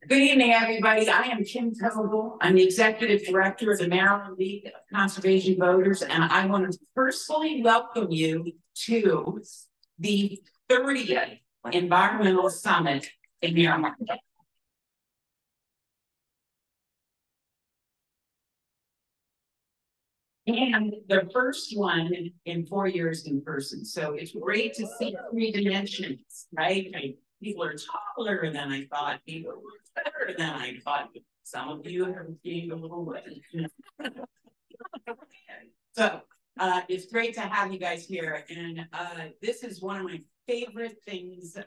Good evening, everybody. I am Kim Coble. I'm the Executive Director of the Maryland League of Conservation Voters, and I want to personally welcome you to the 30th Environmental Summit in Maryland. And the first one in 4 years in person. So it's great to see 3 dimensions, right? People are taller than I thought. People are better than I thought. Some of you are being a little late. So it's great to have you guys here. And this is one of my favorite things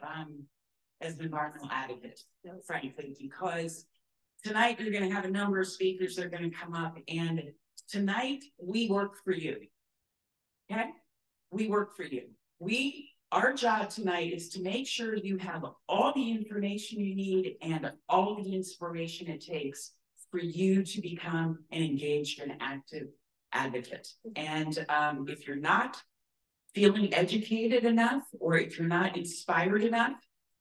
as an environmental advocate, frankly, because tonight you're going to have a number of speakers that are going to come up, and tonight we work for you. Okay? We work for you. Our job tonight is to make sure you have all the information you need and all the inspiration it takes for you to become an engaged and active advocate. And if you're not feeling educated enough, or if you're not inspired enough,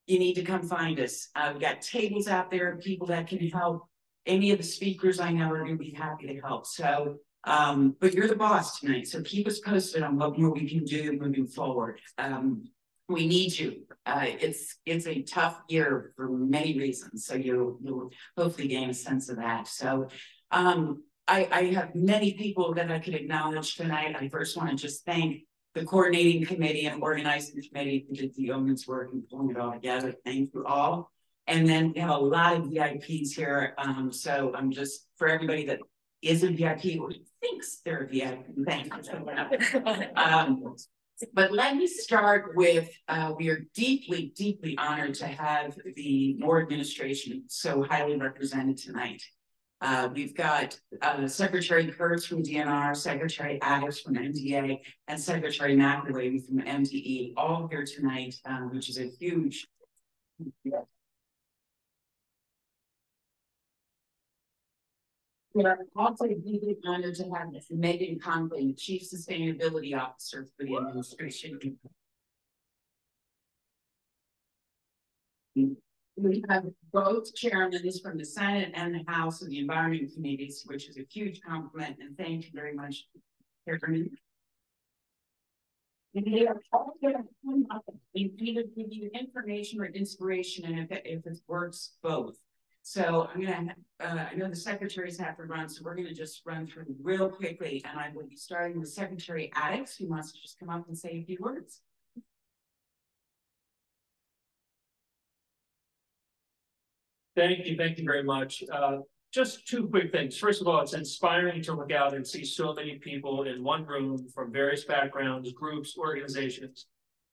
you need to come find us. We've got tables out there of people that can help. Any of the speakers I know are going to be happy to help. So, but you're the boss tonight, so keep us posted on what more we can do moving forward. We need you. It's a tough year for many reasons, so you'll hopefully gain a sense of that. So, I have many people that I could acknowledge tonight. I first want to just thank the coordinating committee and organizing committee who did the yeoman's work and pulling it all together. Thank you all. And then we have a lot of VIPs here. So I'm just, for everybody that is a VIP or thinks they're a VIP, thank you. But let me start with, we are deeply, deeply honored to have the Moore administration so highly represented tonight. We've got Secretary Kurtz from DNR, Secretary Adams from MDA, and Secretary McElwee from MDE, all here tonight, which is a huge. We are also deeply honored to have Megan Conklin, Chief Sustainability Officer for the administration. We have both chairmen from the Senate and the House of the Environment Committees, which is a huge compliment, and thank you very much, Chairman. And they are all going to come up and either give you information or inspiration, and if it works, both. So I'm gonna, I know the secretaries have to run, so we're gonna just run through real quickly, and I will be starting with Secretary Adams, who wants to just come up and say a few words. Thank you very much. Just 2 quick things. First of all, it's inspiring to look out and see so many people in one room from various backgrounds, groups, organizations,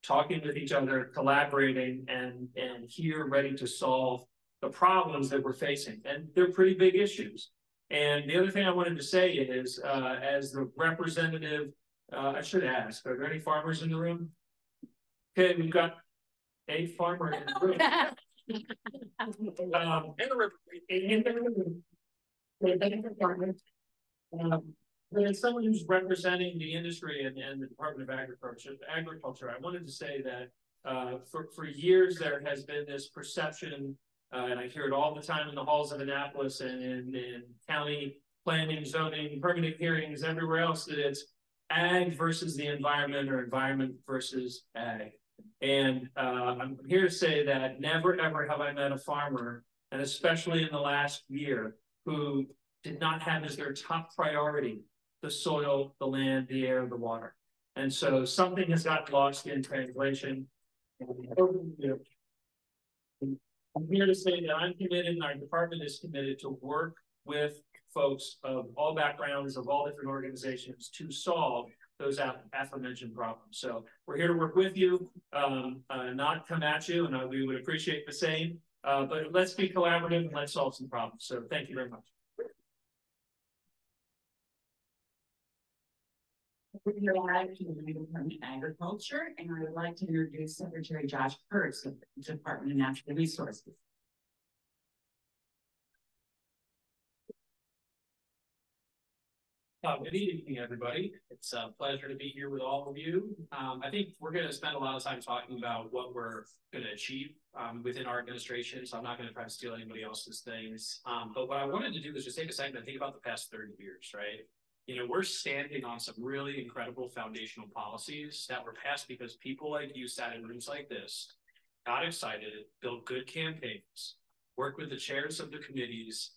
talking with each other, collaborating, and here ready to solve the problems that we're facing. And they're pretty big issues. And the other thing I wanted to say is, as the representative, I should ask, are there any farmers in the room? Okay, we've got a farmer in the room. As someone who's representing the industry and the Department of Agriculture, I wanted to say that for years there has been this perception, and I hear it all the time in the halls of Annapolis and in county planning, zoning, permitting hearings, everywhere else, that it's ag versus the environment or environment versus ag. And I'm here to say that never, ever have I met a farmer, and especially in the last year, who did not have as their top priority the soil, the land, the air, the water. And so something has got lost in translation. I'm here to say that I'm committed and our department is committed to work with folks of all backgrounds, of all different organizations to solve those aforementioned problems. So we're here to work with you, not come at you, and we would appreciate the same. But let's be collaborative and let's solve some problems. So thank you very much. We're here live to the Department of Agriculture, and I would like to introduce Secretary Josh Kurtz of the Department of Natural Resources. Good evening, everybody. It's a pleasure to be here with all of you. I think we're going to spend a lot of time talking about what we're going to achieve within our administration, so I'm not going to try to steal anybody else's things. But what I wanted to do is just take a second and think about the past 30 years, right? You know, we're standing on some really incredible foundational policies that were passed because people like you sat in rooms like this, got excited, built good campaigns, worked with the chairs of the committees,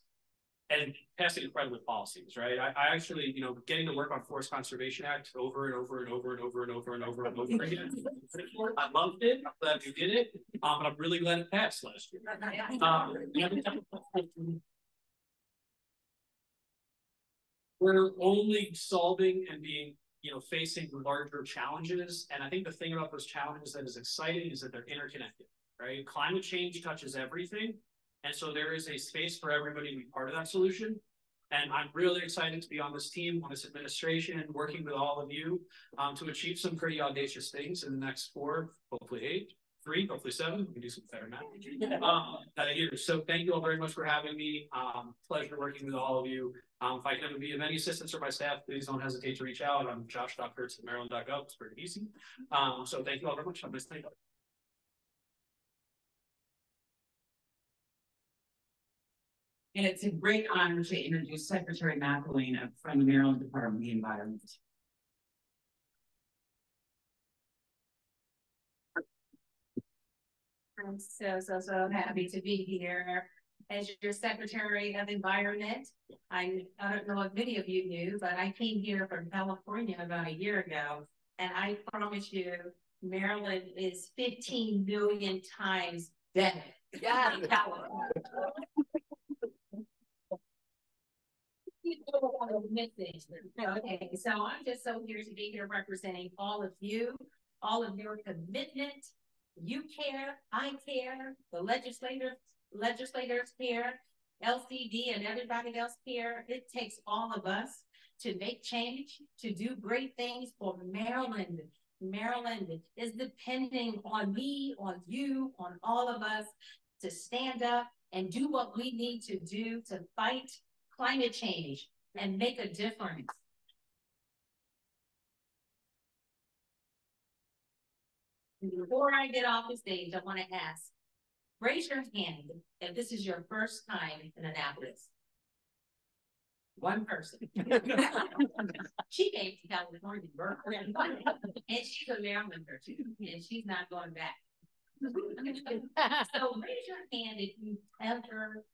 and passing incredible policies, right? I actually, you know, getting to work on Forest Conservation Act over and over and over and over and over and over and over again. I loved it. I'm glad you did it. And I'm really glad it passed last year. We're only solving and being, you know, facing larger challenges. And I think the thing about those challenges that is exciting is that they're interconnected, right? Climate change touches everything. And so there is a space for everybody to be part of that solution. And I'm really excited to be on this team, on this administration, working with all of you to achieve some pretty audacious things in the next 4, hopefully 8, 3, hopefully 7. We can do some better math. So thank you all very much for having me. Pleasure working with all of you. If I can ever be of any assistance for my staff, please don't hesitate to reach out. I'm josh.kurtz@maryland.gov. It's pretty easy. So thank you all very much. Have a nice night. And it's a great honor to introduce Secretary McElwain from the Maryland Department of the Environment. I'm so happy to be here as your Secretary of Environment. I don't know if many of you knew, but I came here from California about a year ago, and I promise you, Maryland is 15 million times better than California. Okay, so I'm just so here to be here representing all of you, all of your commitment. You care, I care, the legislators care, LCD and everybody else care. It takes all of us to make change, to do great things for Maryland. Maryland is depending on me, on you, on all of us to stand up and do what we need to do to fight climate change and make a difference. Before I get off the stage, I want to ask, raise your hand if this is your first time in Annapolis. One person. She came to California, and she's a Marylander too, and she's not going back. So raise your hand if you ever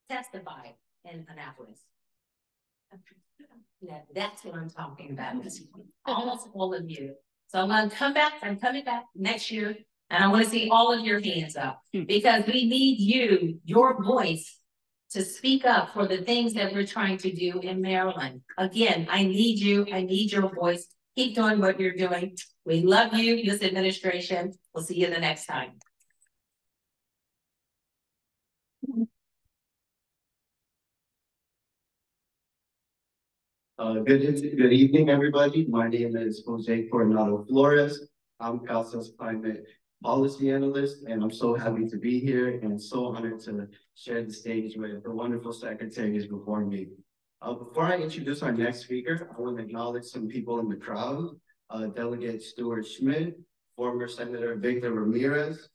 testified in Annapolis. Yeah, that's what I'm talking about. Almost all of you. So I'm going to come back. I'm coming back next year, and I want to see all of your hands up because we need you, your voice, to speak up for the things that we're trying to do in Maryland. Again, I need you. I need your voice. Keep doing what you're doing. We love you, this administration. We'll see you the next time. Good evening, everybody. My name is Jose Coronado Flores. I'm CALSA's climate policy analyst, and I'm so happy to be here and so honored to share the stage with the wonderful secretaries before me. Before I introduce our next speaker, I want to acknowledge some people in the crowd. Delegate Stuart Schmidt, former Senator Victor Ramirez,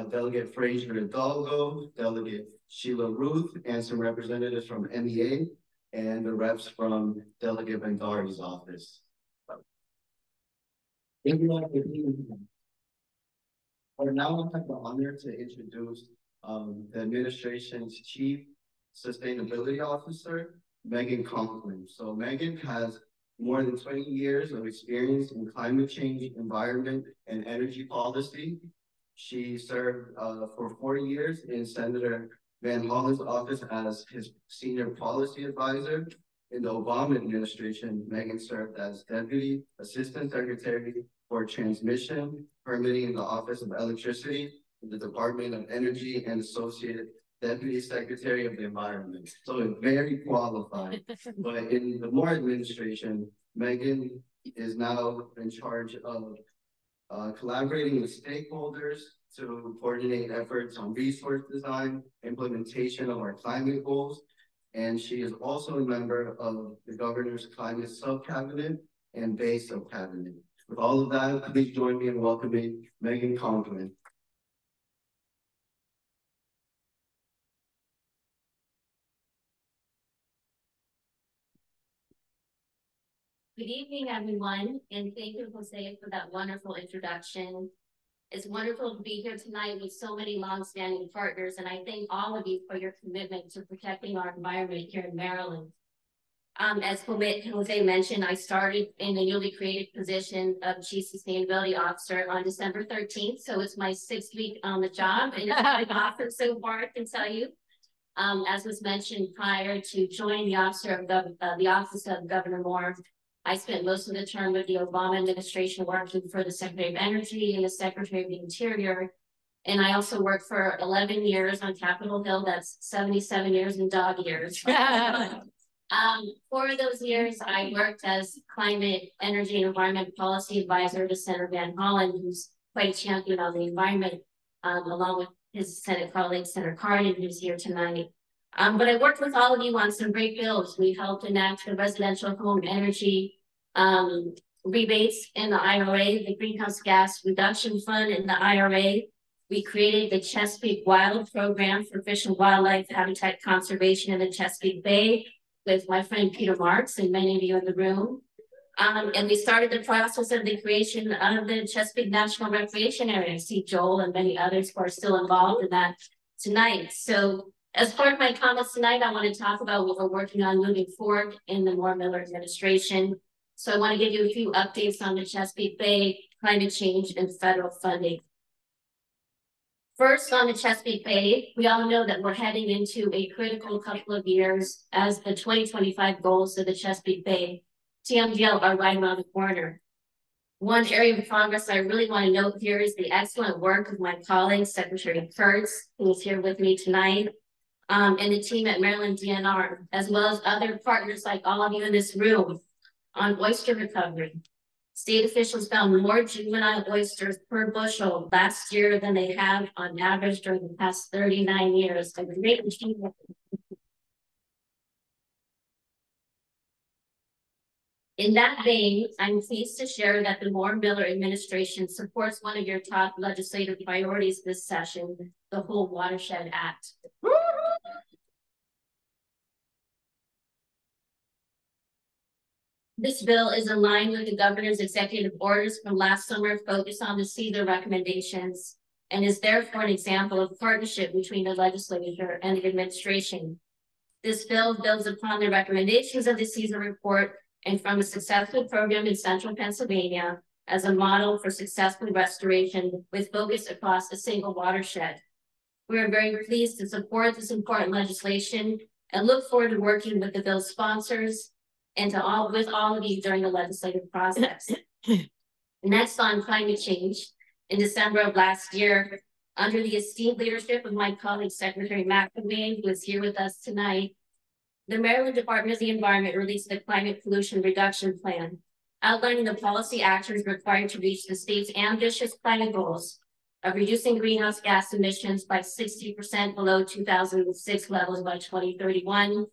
Delegate Fraser Hidalgo, Delegate Sheila Ruth, and some representatives from MEA, and the reps from Delegate Bhandari's office. I now have the honor to introduce the administration's Chief Sustainability Officer, Megan Conklin. So Megan has more than 20 years of experience in climate change, environment, and energy policy. She served for 4 years in Senator Van Hollen's office as his senior policy advisor. In the Obama administration, Megan served as Deputy Assistant Secretary for Transmission, Permitting in the Office of Electricity, in the Department of Energy, and Associate Deputy Secretary of the Environment. So very qualified. But in the Moore administration, Megan is now in charge of collaborating with stakeholders to coordinate efforts on resource design, implementation of our climate goals, And she is also a member of the Governor's Climate Sub-Cabinet and Bay Sub-Cabinet. With all of that, please join me in welcoming Megan Conklin. Good evening, everyone, and thank you, Jose, for that wonderful introduction. It's wonderful to be here tonight with so many longstanding partners, and I thank all of you for your commitment to protecting our environment here in Maryland. As Jose mentioned, I started in the newly created position of Chief Sustainability Officer on December 13th, so it's my 6th week on the job, and it's been awesome so far, I can tell you. As was mentioned prior to joining the Office of Governor Moore, I spent most of the term with the Obama administration working for the Secretary of Energy and the Secretary of the Interior. And I also worked for 11 years on Capitol Hill. That's 77 years in dog years. 4 of those years, I worked as climate, energy, and environment policy advisor to Senator Van Hollen, who's quite a champion on the environment, along with his Senate colleague, Senator Cardin, who's here tonight. But I worked with all of you on some great bills. We helped enact the residential home energy rebates in the IRA, the Greenhouse Gas Reduction Fund in the IRA. We created the Chesapeake Wild Program for fish and wildlife habitat conservation in the Chesapeake Bay with my friend Peter Marks and many of you in the room. And we started the process of the creation of the Chesapeake National Recreation Area. I see Joel and many others who are still involved in that tonight. So as part of my comments tonight, I want to talk about what we're working on moving forward in the Moore-Miller administration. So I want to give you a few updates on the Chesapeake Bay, climate change, and federal funding. First, on the Chesapeake Bay, we all know that we're heading into a critical couple of years as the 2025 goals of the Chesapeake Bay TMDL are right around the corner. One area of progress I really want to note here is the excellent work of my colleague, Secretary Kurtz, who is here with me tonight, and the team at Maryland DNR, as well as other partners like all of you in this room on oyster recovery. State officials found more juvenile oysters per bushel last year than they have on average during the past 39 years. A great achievement. In that vein, I'm pleased to share that the Moore-Miller administration supports one of your top legislative priorities this session, the Whole Watershed Act. This bill is in line with the governor's executive orders from last summer focused on the CEDAR recommendations and is therefore an example of partnership between the legislature and the administration. This bill builds upon the recommendations of the CEDAR report and from a successful program in central Pennsylvania as a model for successful restoration with focus across a single watershed. We are very pleased to support this important legislation and look forward to working with the bill's sponsors and with all of you during the legislative process. Next, on climate change, in December of last year, under the esteemed leadership of my colleague, Secretary McAvey, who is here with us tonight, the Maryland Department of the Environment released the Climate Pollution Reduction Plan, outlining the policy actions required to reach the state's ambitious climate goals of reducing greenhouse gas emissions by 60% below 2006 levels by 2031,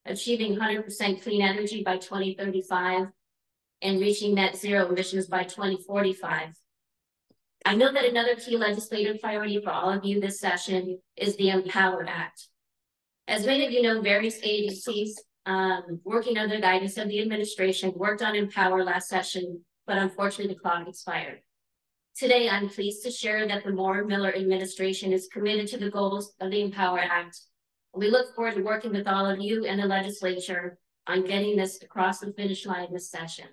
achieving 100% clean energy by 2035, and reaching net zero emissions by 2045. I know that another key legislative priority for all of you this session is the Empower Act. As many of you know, various agencies working under the guidance of the administration worked on Empower last session, but unfortunately the clock expired. Today, I'm pleased to share that the Moore-Miller administration is committed to the goals of the Empower Act. We look forward to working with all of you and the legislature on getting this across the finish line this session.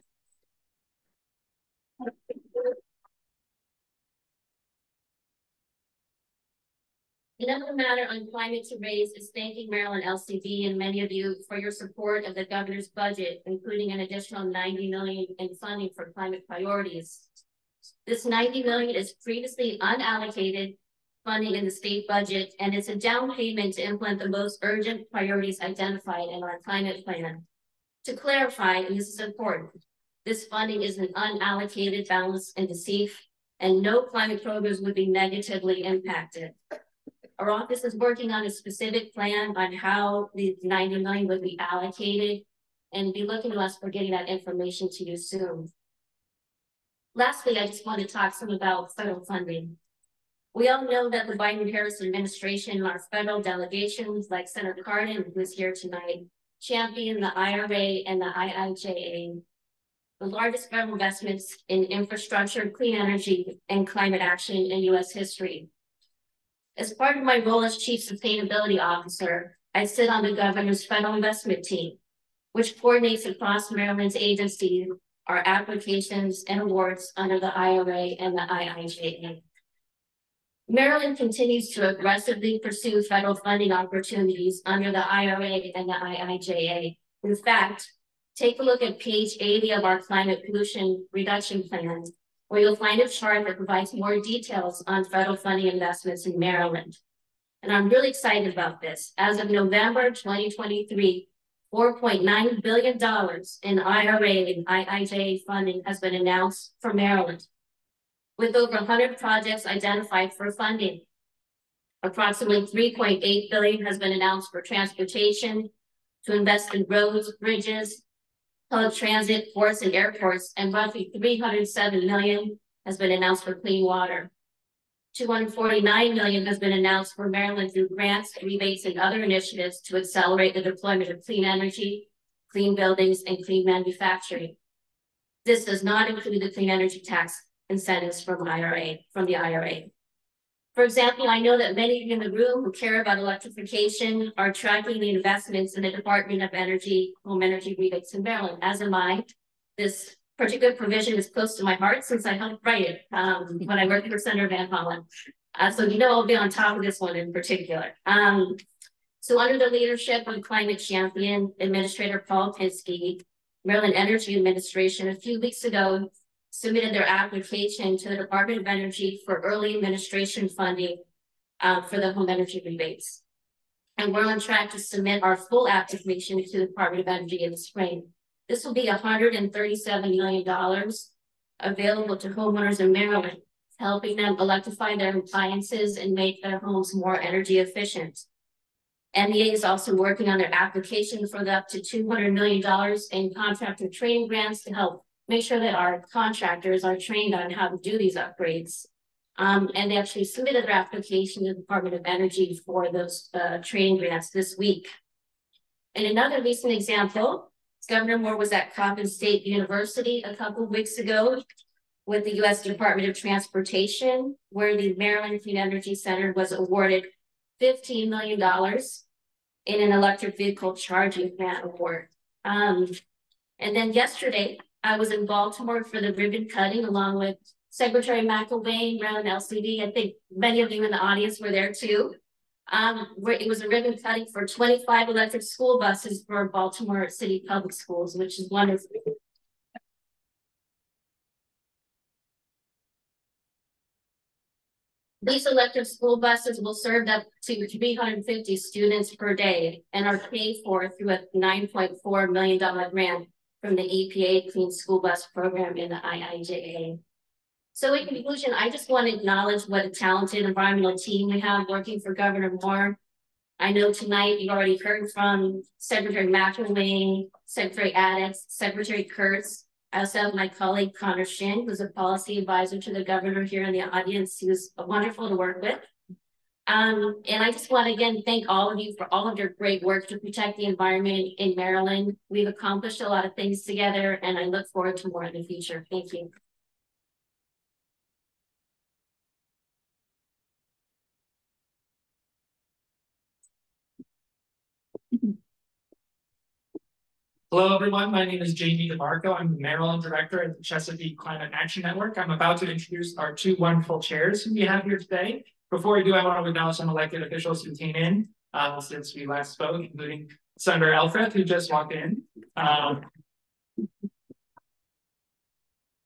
Another matter on climate to raise is thanking Maryland LCD and many of you for your support of the governor's budget, including an additional $90 million in funding for climate priorities. This $90 million is previously unallocated funding in the state budget, and it's a down payment to implement the most urgent priorities identified in our climate plan. To clarify, and this is important, this funding is an unallocated balance in the CEF, and no climate programs would be negatively impacted. our office is working on a specific plan on how the 90 million would be allocated, and be looking to us for getting that information to you soon. Lastly, I just want to talk some about federal funding. We all know that the Biden-Harris administration and our federal delegations, like Senator Cardin, who is here tonight, champion the IRA and the IIJA, the largest federal investments in infrastructure, clean energy, and climate action in U.S. history. As part of my role as Chief Sustainability Officer, I sit on the governor's federal investment team, which coordinates across Maryland's agencies our applications and awards under the IRA and the IIJA. Maryland continues to aggressively pursue federal funding opportunities under the IRA and the IIJA. In fact, take a look at page 80 of our climate pollution reduction plan, where you'll find a chart that provides more details on federal funding investments in Maryland. And I'm really excited about this. As of November 2023, $4.9 billion in IRA and IIJA funding has been announced for Maryland, with over 100 projects identified for funding. Approximately $3.8 billion has been announced for transportation, to invest in roads, bridges, public transit, ports, and airports, and roughly $307 million has been announced for clean water. $249 million has been announced for Maryland through grants, rebates, and other initiatives to accelerate the deployment of clean energy, clean buildings, and clean manufacturing. This does not include the clean energy tax incentives from the IRA. For example, I know that many of you in the room who care about electrification are tracking the investments in the Department of Energy, home energy rebates in Maryland, as am I. This particular provision is close to my heart since I helped write it when I worked for Senator Van Hollen. So you know I'll be on top of this one in particular. So under the leadership of climate champion, Administrator Paul Pinsky, Maryland Energy Administration a few weeks ago submitted their application to the Department of Energy for early administration funding for the home energy rebates. And we're on track to submit our full application to the Department of Energy in the spring. This will be $137 million available to homeowners in Maryland, helping them electrify their appliances and make their homes more energy efficient. MEA is also working on their application for the up to $200 million in contractor training grants to help make sure that our contractors are trained on how to do these upgrades. And they actually submitted their application to the Department of Energy for those training grants this week. And another recent example, Governor Moore was at Coppin State University a couple of weeks ago with the U.S. Department of Transportation, where the Maryland Clean Energy Center was awarded $15 million in an electric vehicle charging grant award. And then yesterday, I was in Baltimore for the ribbon cutting along with Secretary McElwain, Maryland LCD. I think many of you in the audience were there too. It was a ribbon cutting for 25 electric school buses for Baltimore City Public Schools, which is wonderful. These electric school buses will serve up to 350 students per day and are paid for through a $9.4 million grant from the EPA Clean School Bus Program in the IIJA. So in conclusion, I just want to acknowledge what a talented environmental team we have working for Governor Moore. I know tonight you already heard from Secretary McElwain, Secretary Addix, Secretary Kurtz. I also have my colleague Connor Shin, who's a policy advisor to the governor here in the audience. He was wonderful to work with. And I just want to again thank all of you for all of your great work to protect the environment in Maryland. We've accomplished a lot of things together, and I look forward to more in the future. Thank you. Hello, everyone. My name is Jamie DeMarco. I'm the Maryland Director at the Chesapeake Climate Action Network. I'm about to introduce our two wonderful chairs who we have here today. Before I do, I want to acknowledge some elected officials who came in since we last spoke, including Senator Elfreth, who just walked in.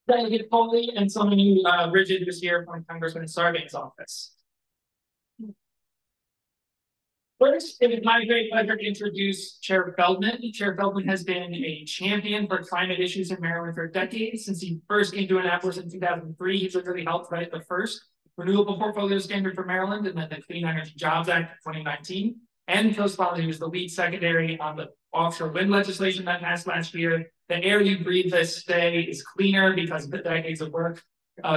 Delegate Foley and someone who Bridget was here from Congressman Sarbanes' office. First, it is my great pleasure to introduce Chair Feldman. Chair Feldman has been a champion for climate issues in Maryland for decades. Since he first came to Annapolis in 2003, he's literally helped write the first Renewable Portfolio Standard for Maryland and then the Clean Energy Jobs Act of 2019. And co-sponsored, he was the lead secretary on the offshore wind legislation that passed last year. The air you breathe this day is cleaner because of the decades of work.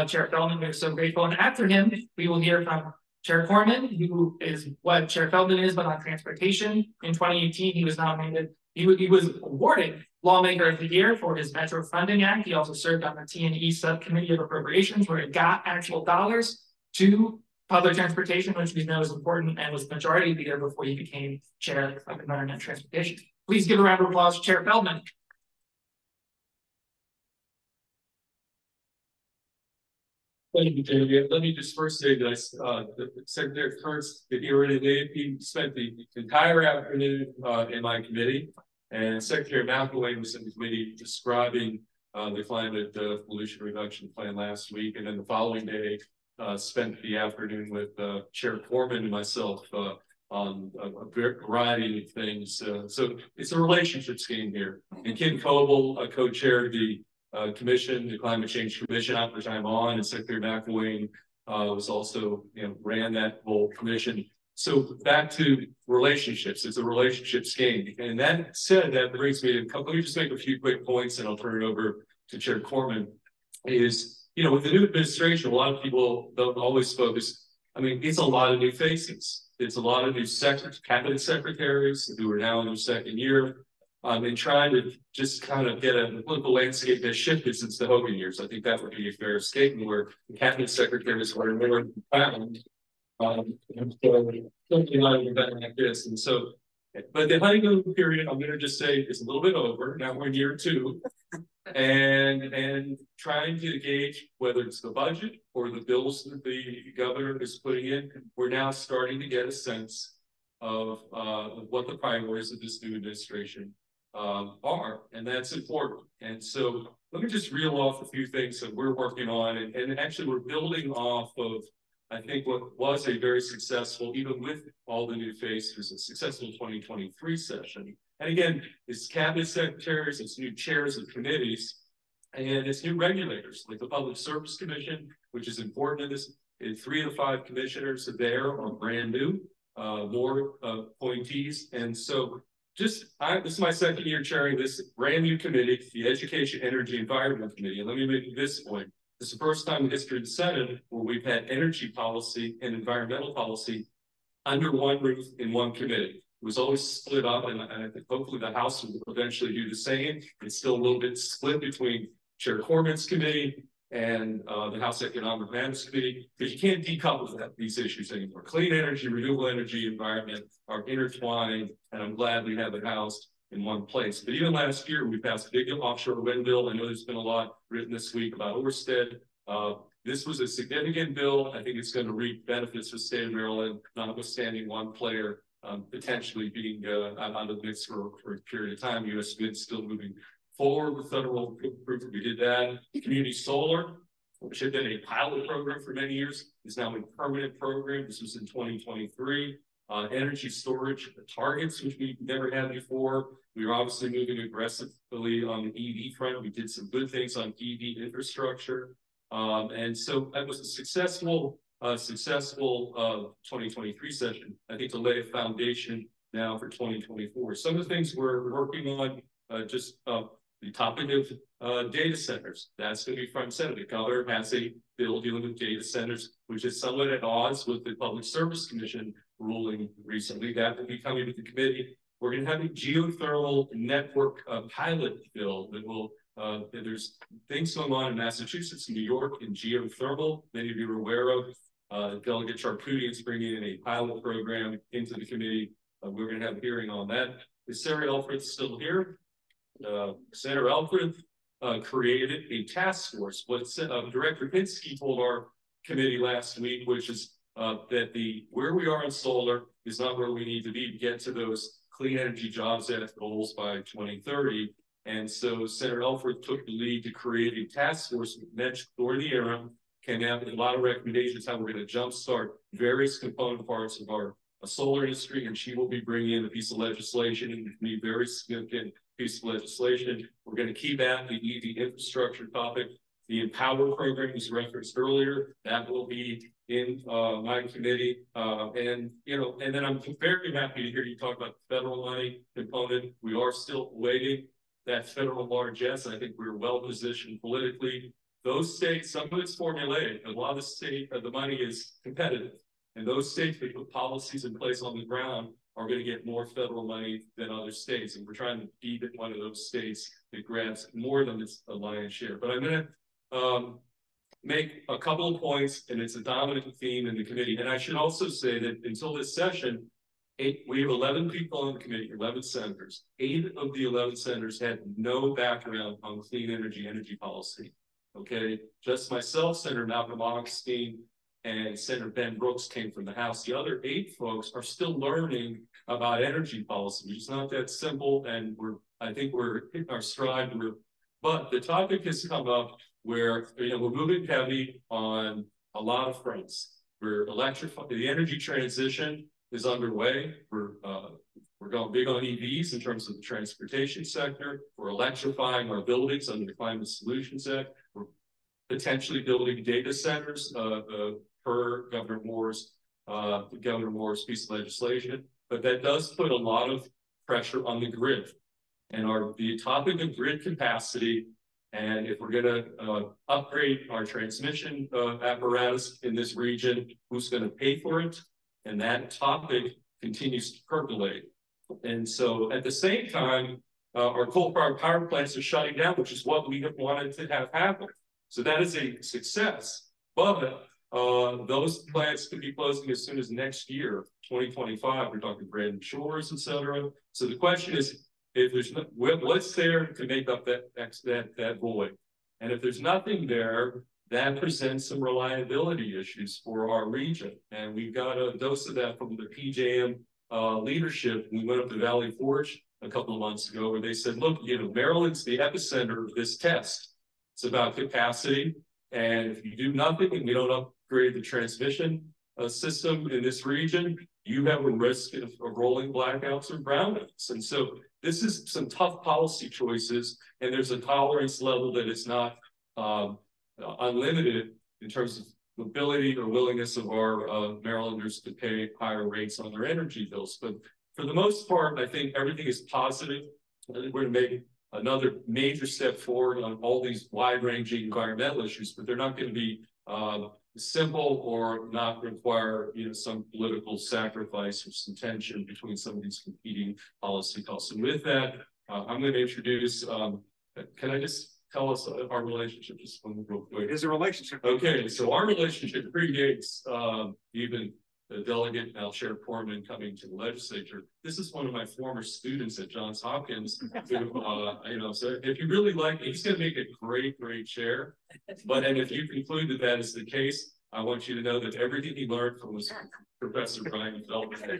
Chair Feldman, we're so grateful. And after him, we will hear from Chair Corman, who is what Chair Feldman is, but on transportation. In 2018, he was nominated, he was awarded Lawmaker of the Year for his Metro Funding Act. He also served on the T&E Subcommittee of Appropriations, where it got actual dollars to public transportation, which we know is important, and was majority leader before he became chair of Environment and Transportation. Please give a round of applause to Chair Feldman. Thank you, Jamie. Let me just first say that the Secretary Kurtz, he spent the entire afternoon in my committee, and Secretary McElwain was in the committee describing the climate pollution reduction plan last week, and then the following day spent the afternoon with Chair Corman and myself on a variety of things. So it's a relationships game here. And Ken Coble co-chaired the commission, the Climate Change Commission, which I'm on, and Secretary McElwain was also, ran that whole commission. So back to relationships. It's a relationships game. And that said, that brings me to let me just make a few quick points, and I'll turn it over to Chair Corman. Is, with the new administration, a lot of people don't always focus. I mean, it's a lot of new faces. It's a lot of new cabinet secretaries who are now in their second year. And trying to just kind of get a political landscape that shifted since the Hogan years. I think that would be a fair statement, where the cabinet secretaries were more found. Something not an event like this. And so, but the honeymoon period, I'm going to just say, is a little bit over. Now we're in year 2. And trying to gauge whether it's the budget or the bills that the governor is putting in, we're now starting to get a sense of what the priorities of this new administration are, and that's important. And so let me just reel off a few things that we're working on, and actually we're building off of, I think, what was a very successful, even with all the new faces, a successful 2023 session. And again, it's cabinet secretaries, it's new chairs of committees, and it's new regulators like the Public Service Commission, which is important in this. And 3 of the 5 commissioners there are brand new, more appointees, and so. This is my second year chairing this brand new committee, the Education, Energy, Environment Committee. And let me make this point. This is the first time in the history of the Senate where we've had energy policy and environmental policy under one roof in one committee. It was always split up, and I think hopefully the House will eventually do the same. It's still a little bit split between Chair Corman's committee and the House Economic Matters Committee, because you can't decouple these issues anymore. Clean energy, renewable energy, environment are intertwined, and I'm glad we have it housed in one place. But even last year, we passed a big offshore wind bill. I know there's been a lot written this week about Ørsted. This was a significant bill. I think it's going to reap benefits for the state of Maryland, notwithstanding one player potentially being out of the mix for a period of time. U.S. Wind still moving forward with federal proof. We did that. Community solar, which had been a pilot program for many years, is now a permanent program. This was in 2023. Energy storage targets, which we never had before. We were obviously moving aggressively on the EV front. We did some good things on EV infrastructure. And so that was a successful 2023 session, I think, to lay a foundation now for 2024. Some of the things we're working on, the topic of data centers. That's going to be front and center. The governor has a bill dealing with data centers, which is somewhat at odds with the Public Service Commission ruling recently. That will be coming to the committee. We're going to have a geothermal network pilot bill that will, there's things going on in Massachusetts, New York, in geothermal. Many of you are aware of. Delegate Charkouti is bringing in a pilot program into the committee. We're going to have a hearing on that. Is Sarah Elfreth still here? Senator Elfreth created a task force. What Director Pinsky told our committee last week, which is that where we are in solar is not where we need to be to get to those Clean Energy Jobs Act goals by 2030. And so Senator Elfreth took the lead to create a task force during the interim, came out with a lot of recommendations how we're going to jumpstart various component parts of our solar industry, and she will be bringing in a piece of legislation, and a very significant piece of legislation. We're going to keep at the EV infrastructure topic. The Empower program was referenced earlier. That will be in my committee. And then I'm very happy to hear you talk about the federal money component. We are still waiting that federal largesse. I think we're well positioned politically. Those states, some of it's formulaic, a lot of the money is competitive. And those states that put policies in place on the ground are going to get more federal money than other states. And we're trying to be one of those states that grabs more than its lion's share. But I'm going to make a couple of points, and it's a dominant theme in the committee. And I should also say that until this session, we have 11 people on the committee, 11 senators. 8 of the 11 senators had no background on clean energy policy. Okay, just myself, Senator Malcolm Augustine, and Senator Ben Brooks came from the House. The other 8 folks are still learning about energy policy. It's not that simple, and I think we're hitting our stride. But the topic has come up where we're moving heavy on a lot of fronts. We're electrifying. The energy transition is underway. We're going big on EVs in terms of the transportation sector. We're electrifying our buildings under the Climate Solutions Act. We're potentially building data centers per Governor Moore's piece of legislation. But that does put a lot of pressure on the grid. And the topic of grid capacity, and if we're going to upgrade our transmission apparatus in this region, who's going to pay for it? And that topic continues to percolate. And so at the same time, our coal-fired power plants are shutting down, which is what we have wanted to have happen. So that is a success. But those plants could be closing as soon as next year, 2025. We're talking Brandon Shores, et cetera. So the question is, if there's what's there to make up that void? And if there's nothing there, that presents some reliability issues for our region. And we've got a dose of that from the PJM leadership. We went up to Valley Forge a couple of months ago where they said, look, Maryland's the epicenter of this test. It's about capacity. And if you do nothing and we don't upgrade the transmission system in this region, you have a risk of rolling blackouts or brownouts. And so this is some tough policy choices, and there's a tolerance level that is not unlimited in terms of the ability or willingness of our Marylanders to pay higher rates on their energy bills. But for the most part, I think everything is positive. I think we're going to make another major step forward on all these wide-ranging environmental issues, but they're not going to be simple or not require some political sacrifice or some tension between some of these competing policy costs. And with that, I'm going to introduce. Can I just tell us our relationship just real quick? It is a relationship. Okay, so our relationship predates even the delegate Al Chair Portman coming to the legislature. This is one of my former students at Johns Hopkins. Who, so if you really like, he's going to make a great chair. And if you conclude that that is the case, I want you to know that everything he learned from was Professor Brian Feldman.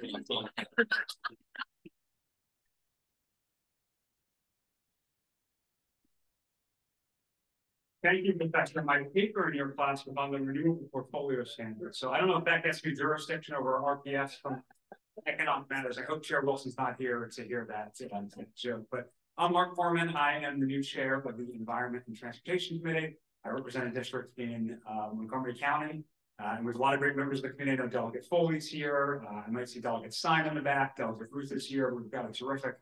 Thank you, Professor. My paper in your class was on the renewable portfolio standard. So I don't know if that gets me jurisdiction over RPS from economic matters. I hope Chair Wilson's not here to hear that joke. But I'm Mark Foreman. I am the new chair of the Environment and Transportation Committee. I represent a district in Montgomery County. And there's a lot of great members of the committee. I know Delegate Foley's here. I might see Delegate Stein in the back. Delegate Ruth is here. We've got a terrific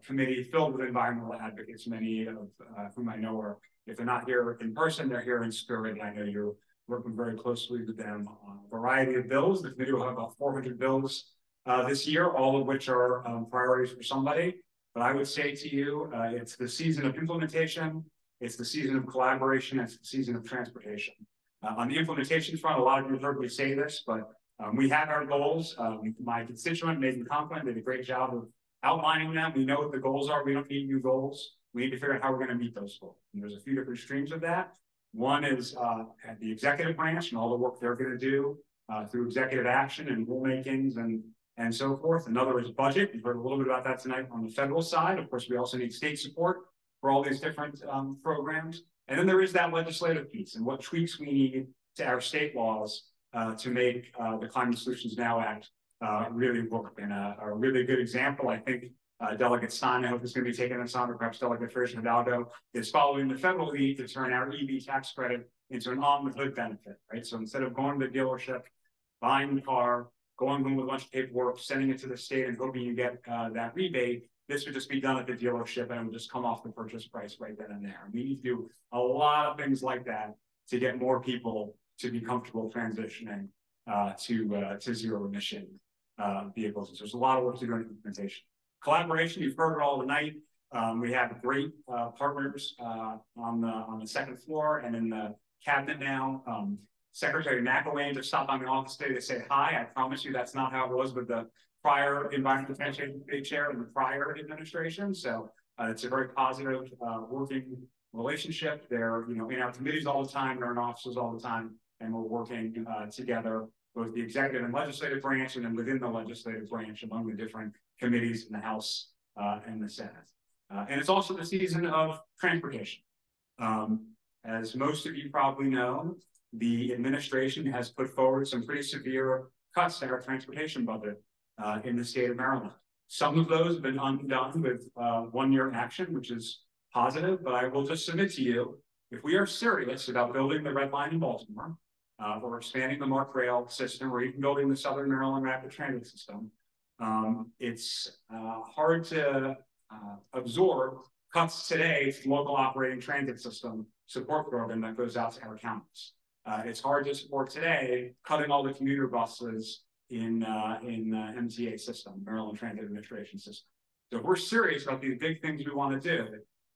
committee filled with environmental advocates, many of whom I know are, if they're not here in person, they're here in spirit. And I know you're working very closely with them on a variety of bills. The committee will have about 400 bills this year, all of which are priorities for somebody. But I would say to you, it's the season of implementation, it's the season of collaboration, it's the season of transportation. On the implementation front, a lot of you have heard me say this, but we have our goals. My constituent, Megan Conklin, did a great job of outlining them. We know what the goals are. We don't need new goals. We need to figure out how we're going to meet those goals. And there's a few different streams of that. One is at the executive branch and all the work they're going to do through executive action and rulemakings and so forth. Another is budget. We've heard a little bit about that tonight on the federal side. Of course, we also need state support for all these different programs. And then there is that legislative piece and what tweaks we need to our state laws to make the Climate Solutions Now Act really work. And a really good example, I think, Delegate Stein, I hope is going to be taking this on, or perhaps Delegate Fraser Hidalgo, is following the federal lead to turn our EV tax credit into an on-the-hood benefit, right? So instead of going to the dealership, buying the car, going home with a bunch of paperwork, sending it to the state and hoping you get that rebate, this would just be done at the dealership and it would just come off the purchase price right then and there. We need to do a lot of things like that to get more people to be comfortable transitioning to zero emission vehicles. So there's a lot of work to do in implementation. Collaboration, you've heard it all tonight. We have great partners on the second floor and in the cabinet now. Secretary McElwain just stopped by my office today to say hi. I promise you that's not how it was with the prior environmental transportation committee chair in the prior administration. So it's a very positive working relationship. They're in our committees all the time, they're in offices all the time, and we're working together, both the executive and legislative branch, and then within the legislative branch among the different committees in the House and the Senate. And it's also the season of transportation. As most of you probably know, the administration has put forward some pretty severe cuts to our transportation budget in the state of Maryland. Some of those have been undone with one-year action, which is positive, but I will just submit to you, if we are serious about building the Red Line in Baltimore, or expanding the MARC rail system, or even building the Southern Maryland Rapid Transit system, it's hard to absorb cuts today to local operating transit system support program that goes out to our counties. It's hard to support today cutting all the commuter buses in the MTA system, Maryland Transit Administration system. So if we're serious about these big things we want to do,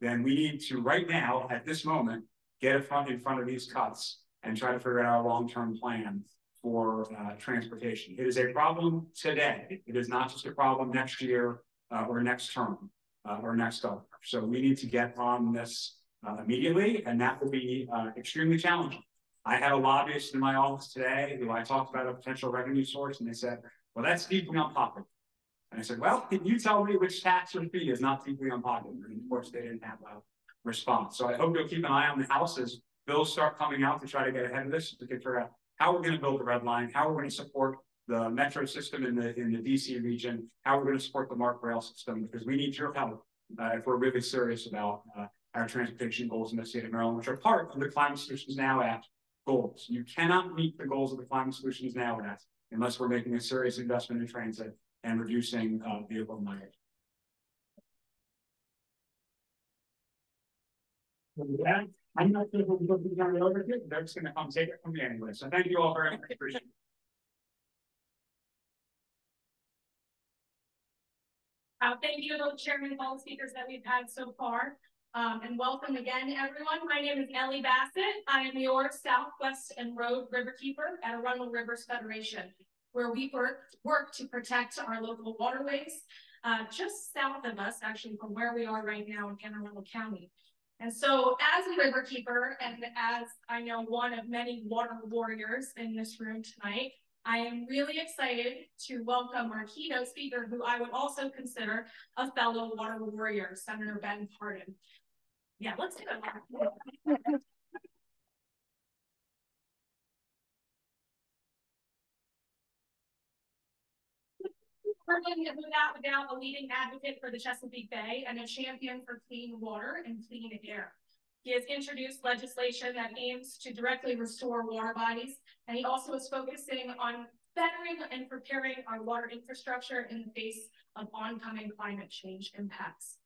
then we need to right now, at this moment, get in front of these cuts and try to figure out a long-term plan for transportation. It is a problem today. It is not just a problem next year or next term or next governor. So we need to get on this immediately, and that will be extremely challenging. I had a lobbyist in my office today who I talked about a potential revenue source, and they said, well, that's deeply unpopular. And I said, well, can you tell me which tax or fee is not deeply unpopular? And of course, they didn't have a response. So I hope you'll keep an eye on the House as bills start coming out to try to get ahead of this, to figure out how we're going to build the Red Line, how we're going to support the metro system in the DC region, how we're going to support the MARC rail system, because we need your help if we're really serious about our transportation goals in the state of Maryland, which are part of the Climate Solutions Now Act goals. You cannot meet the goals of the Climate Solutions Now Act unless we're making a serious investment in transit and reducing vehicle mileage. Yeah, I'm not sure if we'll be turning it over here. They're just going to come take it from me anyway. So thank you all very much. Appreciate it. Thank you to the chairman of all the speakers that we've had so far. And welcome again, everyone. My name is Ellie Bassett. I am your Southwest and Road Riverkeeper at Arundel Rivers Federation, where we work to protect our local waterways, just south of us, actually, from where we are right now in Anne Arundel County. And so as a riverkeeper, and as I know one of many water warriors in this room tonight, I am really excited to welcome our keynote speaker, who I would also consider a fellow water warrior, Senator Ben Cardin. Yeah, let's do it. Cardin is without a doubt a leading advocate for the Chesapeake Bay and a champion for clean water and clean air. He has introduced legislation that aims to directly restore water bodies, and he also is focusing on bettering and preparing our water infrastructure in the face of oncoming climate change impacts.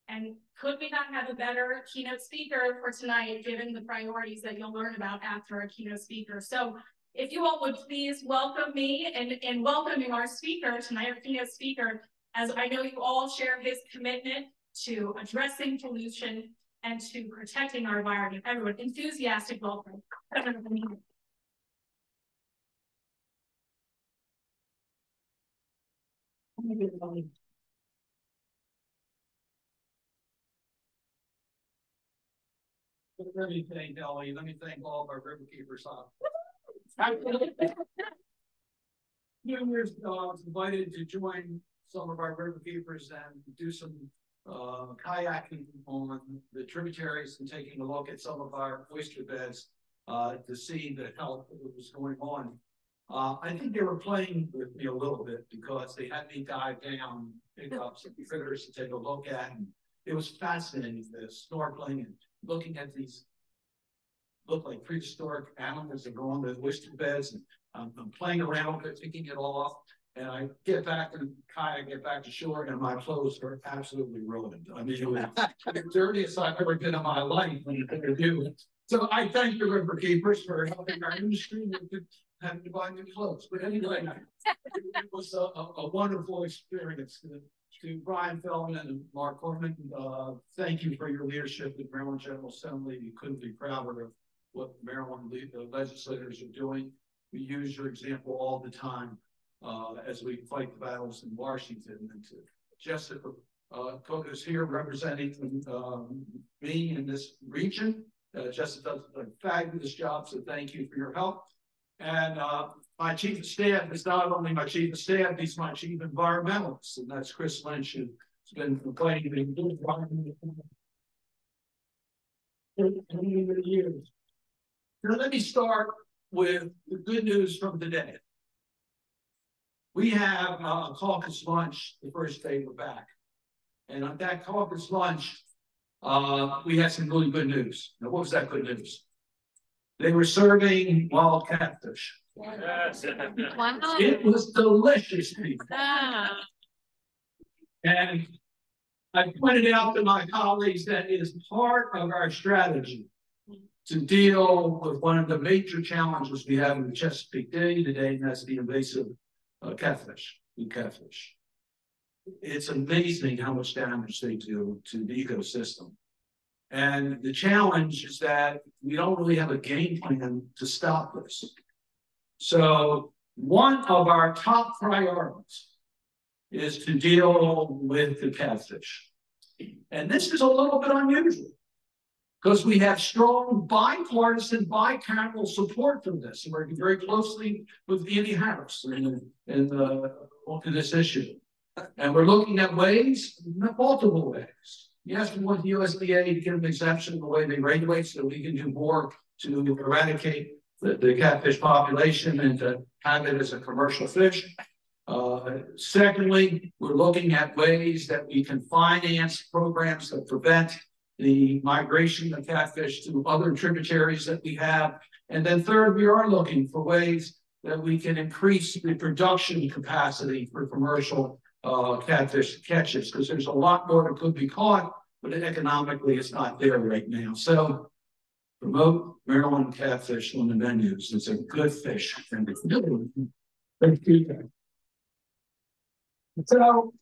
And could we not have a better keynote speaker for tonight, given the priorities that you'll learn about after our keynote speaker? So if you all would please welcome me and welcoming our speaker tonight, our keynote speaker, as I know you all share his commitment to addressing pollution and to protecting our environment. Everyone, enthusiastic welcome. Let me thank Ellie. Let me thank all of our riverkeepers. Years ago, I was invited to join some of our riverkeepers and do some kayaking on the tributaries and taking a look at some of our oyster beds to see the health that was going on. I think they were playing with me a little bit because they had me dive down, pick up some critters to take a look at. And it was fascinating, the snorkeling and looking at these look like prehistoric animals that go on the oyster beds, and I'm playing around with it, taking it off. And I get back to kayak, get back to shore, and my clothes are absolutely ruined. I mean, it was the dirtiest I've ever been in my life when you do it. So I thank the river keepers for helping our industry with having to buy new clothes. But anyway, it was a wonderful experience. To Brian Feldman and Mark Corman, thank you for your leadership at Maryland General Assembly. You couldn't be prouder of what Maryland legislators are doing. We use your example all the time as we fight the battles in Washington. And to Jessica Cook is here representing me in this region. Jessica does a fabulous job, so thank you for your help. And my chief of staff is not only my chief of staff, he's my chief environmentalist, and that's Chris Lynch, who's been complaining for years. Now, let me start with the good news from today. We have a caucus lunch the first day we're back. And at that caucus lunch, we had some really good news. Now, what was that good news? They were serving wild catfish. Yes. Wow. It was delicious, people. And I pointed out to my colleagues that it is part of our strategy to deal with one of the major challenges we have in the Chesapeake Bay today, and that's the invasive catfish. It's amazing how much damage they do to the ecosystem. And the challenge is that we don't really have a game plan to stop this. So one of our top priorities is to deal with the catfish. And this is a little bit unusual because we have strong bipartisan, bicameral support for this. And we're working very closely with Andy Harris in this issue. And we're looking at ways, multiple ways. Yes, we want the USDA to get an exemption in the way they regulate so we can do more to eradicate the catfish population and to have it as a commercial fish. Secondly, we're looking at ways that we can finance programs that prevent the migration of catfish to other tributaries that we have. And then third, we are looking for ways that we can increase the production capacity for commercial catfish catches, because there's a lot more that could be caught, but economically it's not there right now. So promote Maryland catfish on the menus. It's a good fish. So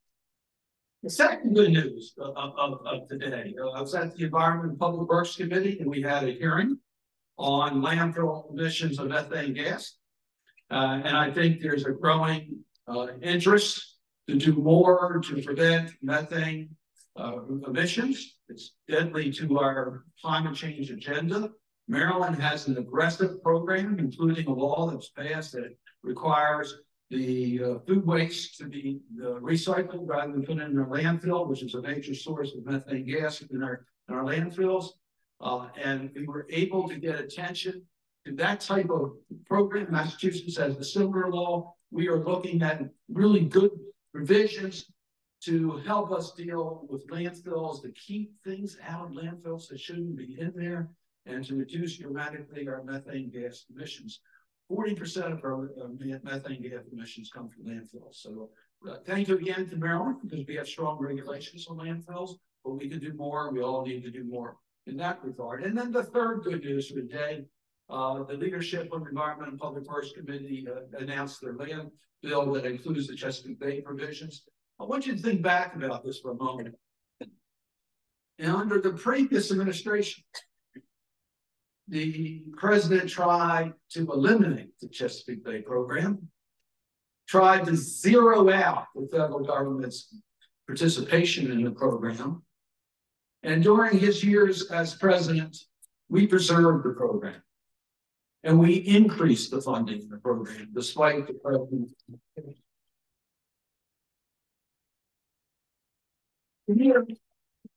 the second good news of today, I was at the Environment and Public Works Committee, and we had a hearing on landfill emissions of methane gas. And I think there's a growing interest to do more to prevent methane emissions. It's deadly to our climate change agenda. Maryland has an aggressive program, including a law that's passed that requires the food waste to be recycled rather than put in our landfill, which is a major source of methane gas in our landfills. And we were able to get attention to that type of program. Massachusetts has a similar law. We are looking at really good provisions to help us deal with landfills, to keep things out of landfills that shouldn't be in there, and to reduce dramatically our methane gas emissions. 40% of our methane gas emissions come from landfills. So thank you again to Maryland, because we have strong regulations on landfills, but we can do more. We all need to do more in that regard. And then the third good news for the day, the leadership of the Environment and Public Works Committee announced their land bill that includes the Chesapeake Bay provisions. I want you to think back about this for a moment. And under the previous administration, the president tried to eliminate the Chesapeake Bay program, tried to zero out the federal government's participation in the program. And during his years as president, we preserved the program. And we increased the funding of the program, despite the president's. I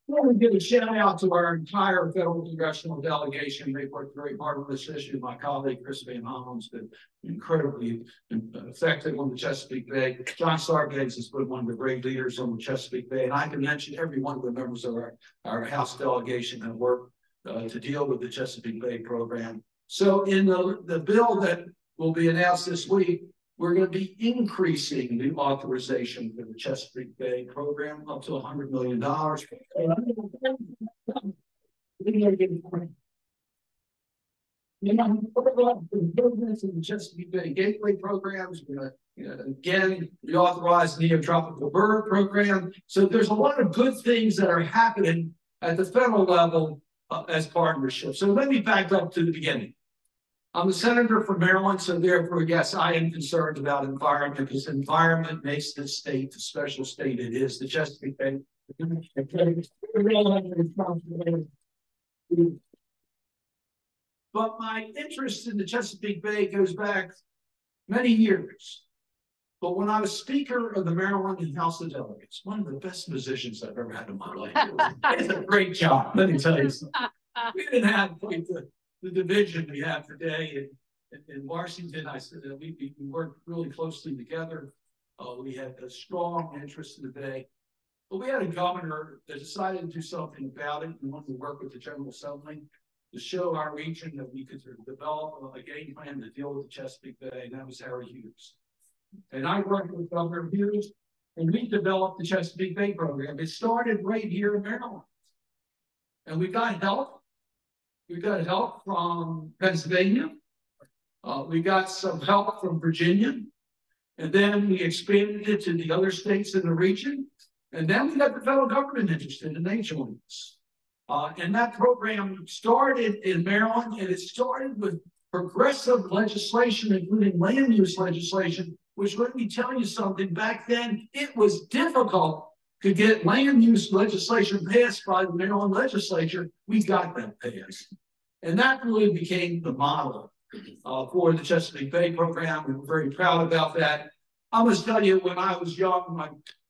want to give a shout out to our entire federal congressional delegation. They worked very hard on this issue. My colleague, Chris Van Hollen's been incredibly effective on the Chesapeake Bay. John Sarbanes has been one of the great leaders on the Chesapeake Bay. And I can mention every one of the members of our House delegation that worked to deal with the Chesapeake Bay program. So in the bill that will be announced this week, we're going to be increasing the authorization for the Chesapeake Bay program up to $100 million. Improvements in the Chesapeake Bay Gateway programs. We're going to again reauthorize the Neotropical Bird program. So there's a lot of good things that are happening at the federal level as partnership. So let me back up to the beginning. I'm a senator from Maryland, so therefore, yes, I am concerned about environment because environment makes this state the special state it is. The Chesapeake Bay. But my interest in the Chesapeake Bay goes back many years. But when I was Speaker of the Maryland House of Delegates, one of the best positions I've ever had in my life. It's a great job, let me tell you something. We didn't have quite the division we have today in Washington. I said that we worked really closely together. We had a strong interest in the Bay. But we had a governor that decided to do something about it. We wanted to work with the General Assembly to show our region that we could develop a game plan to deal with the Chesapeake Bay, and that was Harry Hughes. And I worked with Governor Hughes, and we developed the Chesapeake Bay program. It started right here in Maryland. And we got help. We got help from Pennsylvania. We got some help from Virginia. And then we expanded it to the other states in the region. And then we got the federal government interested, and they joined us. And that program started in Maryland, and it started with progressive legislation, including land use legislation, which, let me tell you something, back then it was difficult to get land use legislation passed by the Maryland legislature. We got that passed. And that really became the model for the Chesapeake Bay program. We were very proud about that. I must tell you, when I was young,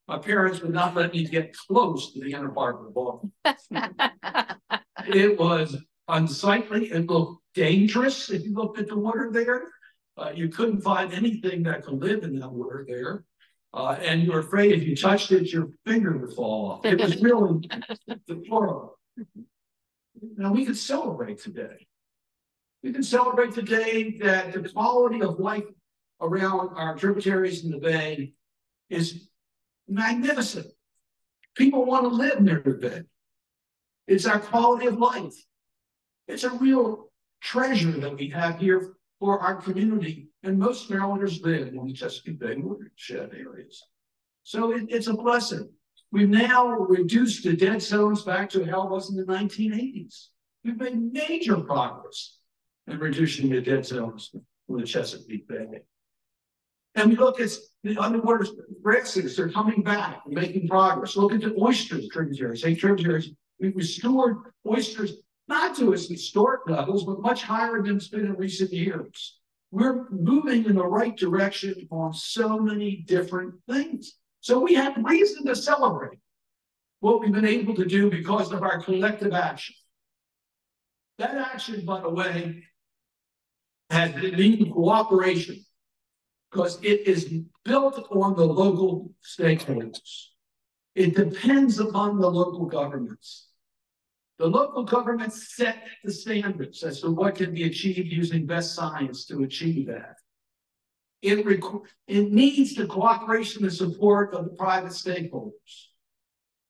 my parents would not let me get close to the Inner Harbor Ball. It was unsightly. It looked dangerous if you looked at the water there. You couldn't find anything that could live in that water there. And you were afraid if you touched it, your finger would fall off. It was really deplorable. Now, we can celebrate today. We can celebrate today that the quality of life around our tributaries in the Bay is magnificent. People want to live near the Bay. It's our quality of life. It's a real treasure that we have here for our community. And most Marylanders live in the Chesapeake Bay watershed areas. So it's a blessing. We've now reduced the dead zones back to how it was in the 1980s. We've made major progress in reducing the dead zones from the Chesapeake Bay. And we look at the underwater grasses, they're coming back and making progress. Look at the oyster tributaries. We've restored oysters not to its historic levels, but much higher than it's been in recent years. We're moving in the right direction on so many different things. So we have reason to celebrate what we've been able to do because of our collective action. That action, by the way, has been in cooperation because it is built on the local stakeholders. It depends upon the local governments. The local governments set the standards as to what can be achieved using best science to achieve that. It needs the cooperation and support of the private stakeholders.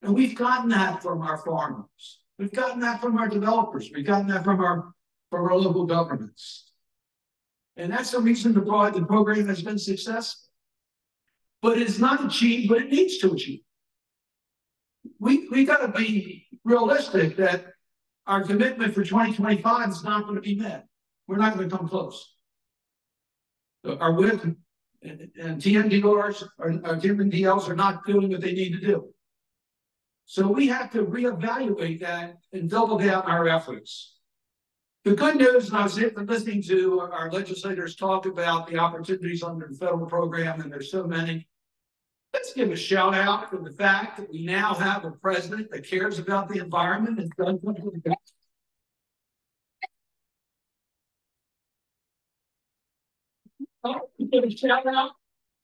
And we've gotten that from our farmers. We've gotten that from our developers. We've gotten that from our local governments. And that's the reason the program has been successful. But it's not achieved, but it needs to achieve. We got to be realistic that our commitment for 2025 is not going to be met. We're not going to come close. Our WIP and TMDRs or TMDLs are not doing what they need to do. So we have to reevaluate that and double down our efforts. The good news, and I was listening to our legislators talk about the opportunities under the federal program, and there's so many. Let's give a shout out for the fact that we now have a president that cares about the environment and does something about it. Give a shout out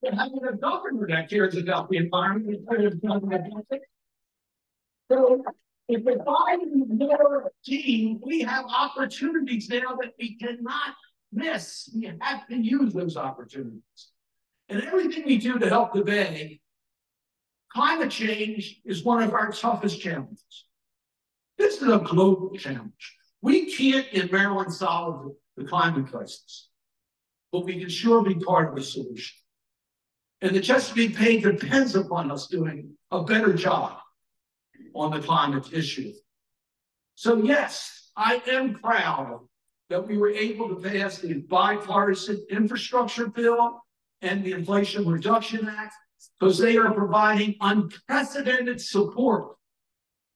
to having a governor that cares about the environment and does something about it. So If we're finding more team, we have opportunities now that we cannot miss. We have to use those opportunities. And everything we do to help the Bay, climate change is one of our toughest challenges. This is a global challenge. We can't in Maryland solve the climate crisis, but we can sure be part of the solution. And the Chesapeake Bay depends upon us doing a better job on the climate issue. So yes, I am proud that we were able to pass the bipartisan infrastructure bill and the Inflation Reduction Act, because they are providing unprecedented support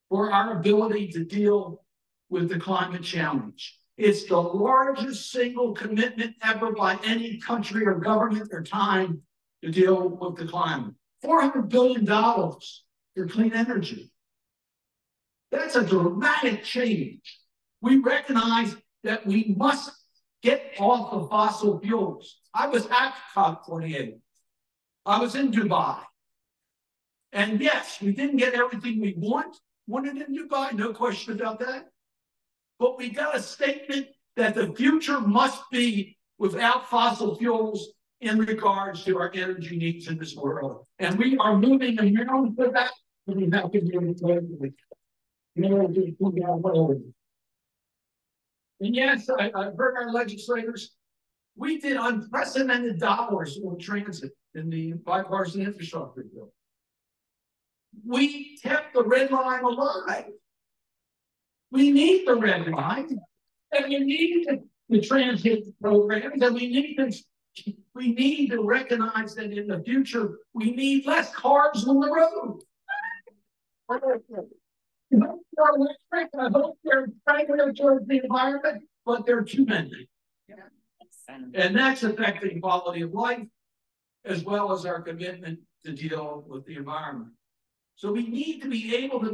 for our ability to deal with the climate challenge. It's the largest single commitment ever by any country or government or time to deal with the climate. $400 billion for clean energy. That's a dramatic change. We recognize that we must get off of fossil fuels. I was at COP28. I was in Dubai. And yes, we didn't get everything we wanted in Dubai, no question about that. But we got a statement that the future must be without fossil fuels in regards to our energy needs in this world. And we are moving in Maryland for that. And yes, I've heard our legislators, we did unprecedented dollars on transit in the bipartisan infrastructure bill. We kept the red line alive. We need the red line, and we need the transit programs, and we need to recognize that in the future we need less cars on the road. I hope they're friendly towards the environment, but there are too many. And that's affecting quality of life, as well as our commitment to deal with the environment. So we need to be able to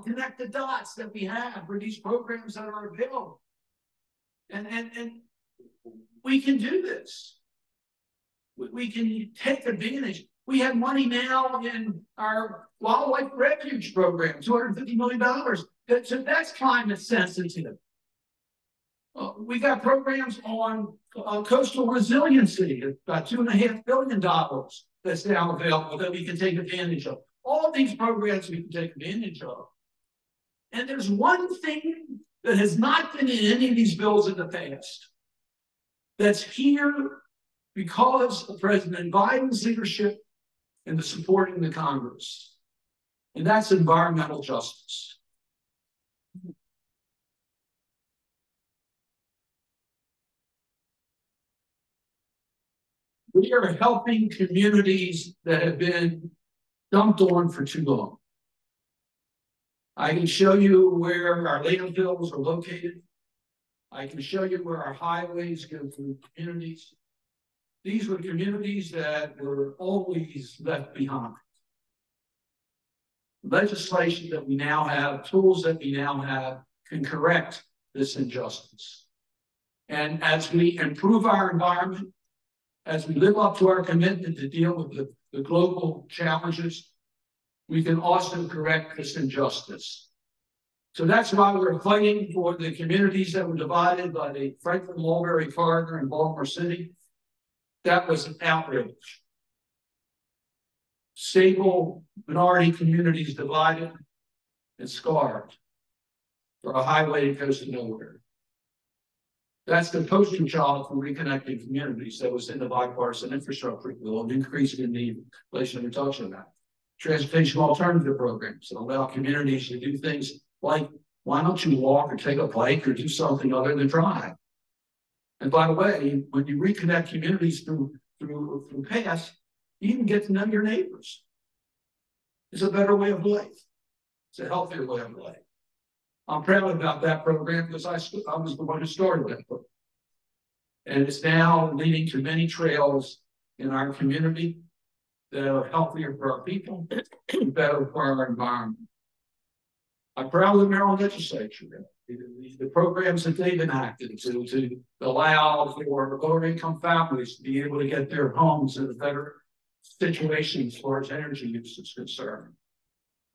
connect the dots that we have for these programs that are available. And we can do this. We can take advantage. We have money now in our wildlife refuge program, $250 million. So that's climate sensitive. We got programs on coastal resiliency, about $2.5 billion that's now available that we can take advantage of. All these programs we can take advantage of. And there's one thing that has not been in any of these bills in the past that's here because of President Biden's leadership and the supporting the Congress. And that's environmental justice. We are helping communities that have been dumped on for too long. I can show you where our landfills are located. I can show you where our highways go through communities. These were communities that were always left behind. Legislation that we now have, tools that we now have, can correct this injustice. And as we improve our environment, as we live up to our commitment to deal with the global challenges, we can also correct this injustice. So that's why we're fighting for the communities that were divided by the Franklin-Mulberry corridor in Baltimore City. That was an outrage. Stable minority communities divided and scarred for a highway that goes to nowhere. That's the poster child for reconnecting communities that was in the bipartisan infrastructure bill, an increase in the Inflation Reduction about. Transportation alternative programs that allow communities to do things like, why don't you walk or take a bike or do something other than drive? And by the way, when you reconnect communities through paths, you even get to know your neighbors. It's a better way of life. It's a healthier way of life. I'm proud about that program because I was the one who started that program. And it's now leading to many trails in our community that are healthier for our people and better for our environment. I'm proud of the Maryland legislature. The programs that they've enacted to allow for lower income families to be able to get their homes in a better situation as far as energy use is concerned.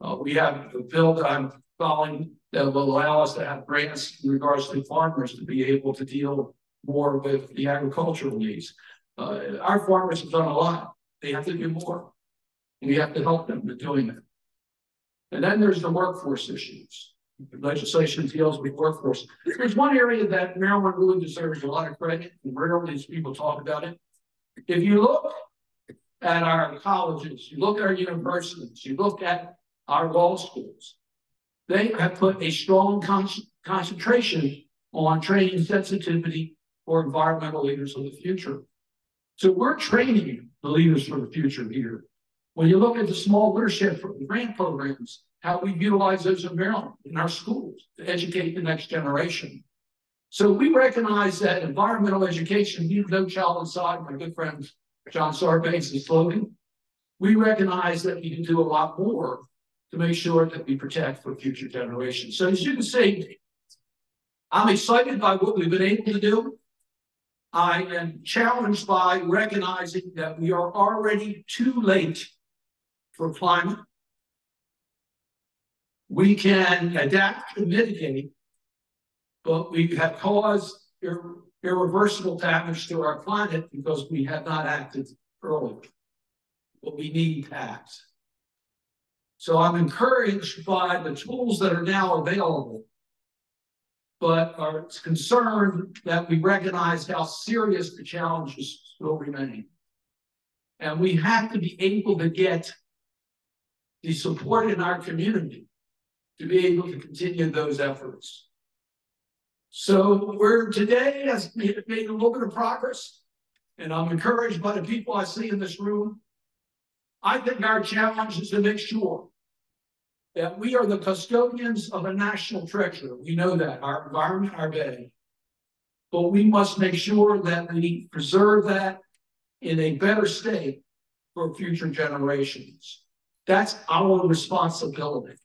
We have a bill that I'm following that will allow us to have grants in regards to farmers to be able to deal more with the agricultural needs. Our farmers have done a lot. They have to do more. We have to help them in doing it. And then there's the workforce issues. Legislation deals with workforce. There's one area that Maryland really deserves a lot of credit, and rarely these people talk about it. If you look at our colleges, you look at our universities, you look at our law schools, they have put a strong concentration on training sensitivity for environmental leaders of the future. So we're training the leaders for the future here. When you look at the small leadership grant programs, how we utilize those in Maryland, in our schools, to educate the next generation. So we recognize that environmental education, leave no child inside, my good friend John Sarbanes' slogan. We recognize that we can do a lot more to make sure that we protect for future generations. So as you can see, I'm excited by what we've been able to do. I am challenged by recognizing that we are already too late for climate. We can adapt and mitigate, but we have caused irreversible damage to our planet because we have not acted early. But we need to act. So I'm encouraged by the tools that are now available, but are concerned that we recognize how serious the challenges will remain. And we have to be able to get the support in our community to be able to continue those efforts. So we're today has made a little bit of progress, and I'm encouraged by the people I see in this room. I think our challenge is to make sure that we are the custodians of a national treasure. We know that, our environment, our bay. But we must make sure that we preserve that in a better state for future generations. That's our responsibility.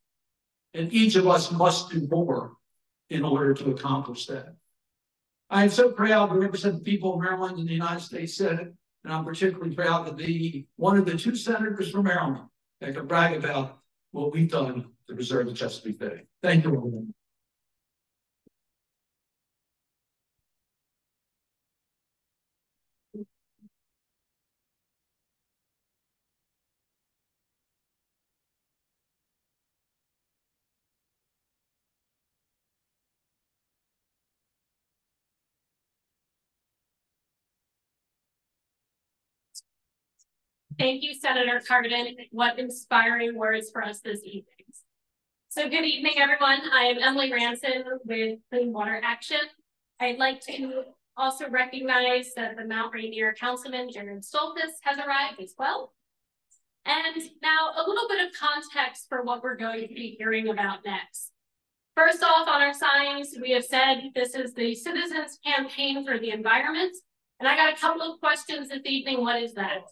And each of us must do more in order to accomplish that. I am so proud to represent the people of Maryland in the United States Senate, and I'm particularly proud to be one of the 2 senators from Maryland that can brag about what we've done to preserve the Chesapeake Bay. Thank you, everyone. Thank you, Senator Cardin. What inspiring words for us this evening. So good evening, everyone. I am Emily Ranson with Clean Water Action. I'd like to also recognize that the Mount Rainier Councilman, Jared Stoltis, has arrived as well. And now a little bit of context for what we're going to be hearing about next. First off, on our signs, we have said this is the Citizens Campaign for the Environment. And I got a couple of questions this evening. What is that?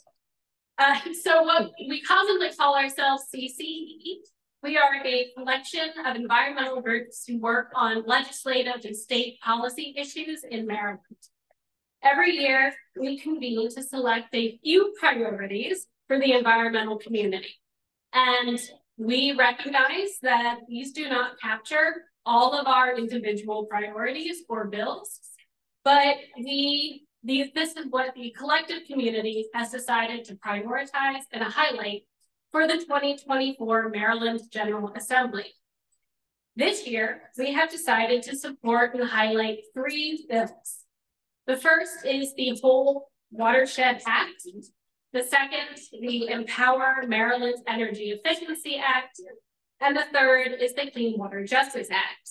So what we commonly call ourselves CCE. We are a collection of environmental groups who work on legislative and state policy issues in Maryland. Every year, we convene to select a few priorities for the environmental community. And we recognize that these do not capture all of our individual priorities or bills, but this is what the collective community has decided to prioritize and highlight for the 2024 Maryland General Assembly. This year, we have decided to support and highlight 3 bills. The first is the Whole Watershed Act. The second, the Empower Maryland Energy Efficiency Act. And the third is the Clean Water Justice Act.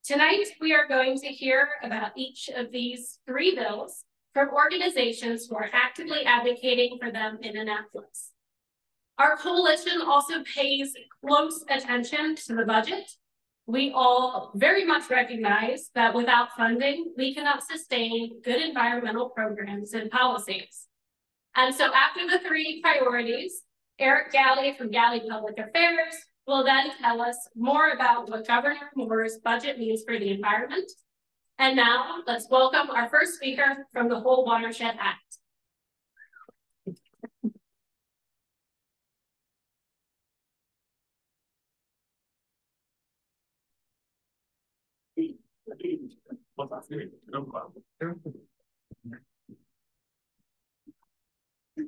Tonight, we are going to hear about each of these 3 bills from organizations who are actively advocating for them in Annapolis. Our coalition also pays close attention to the budget. We all very much recognize that without funding, we cannot sustain good environmental programs and policies. And so after the 3 priorities, Eric Galley from Galley Public Affairs will then tell us more about what Governor Moore's budget means for the environment. And now let's welcome our first speaker from the Whole Watershed Act.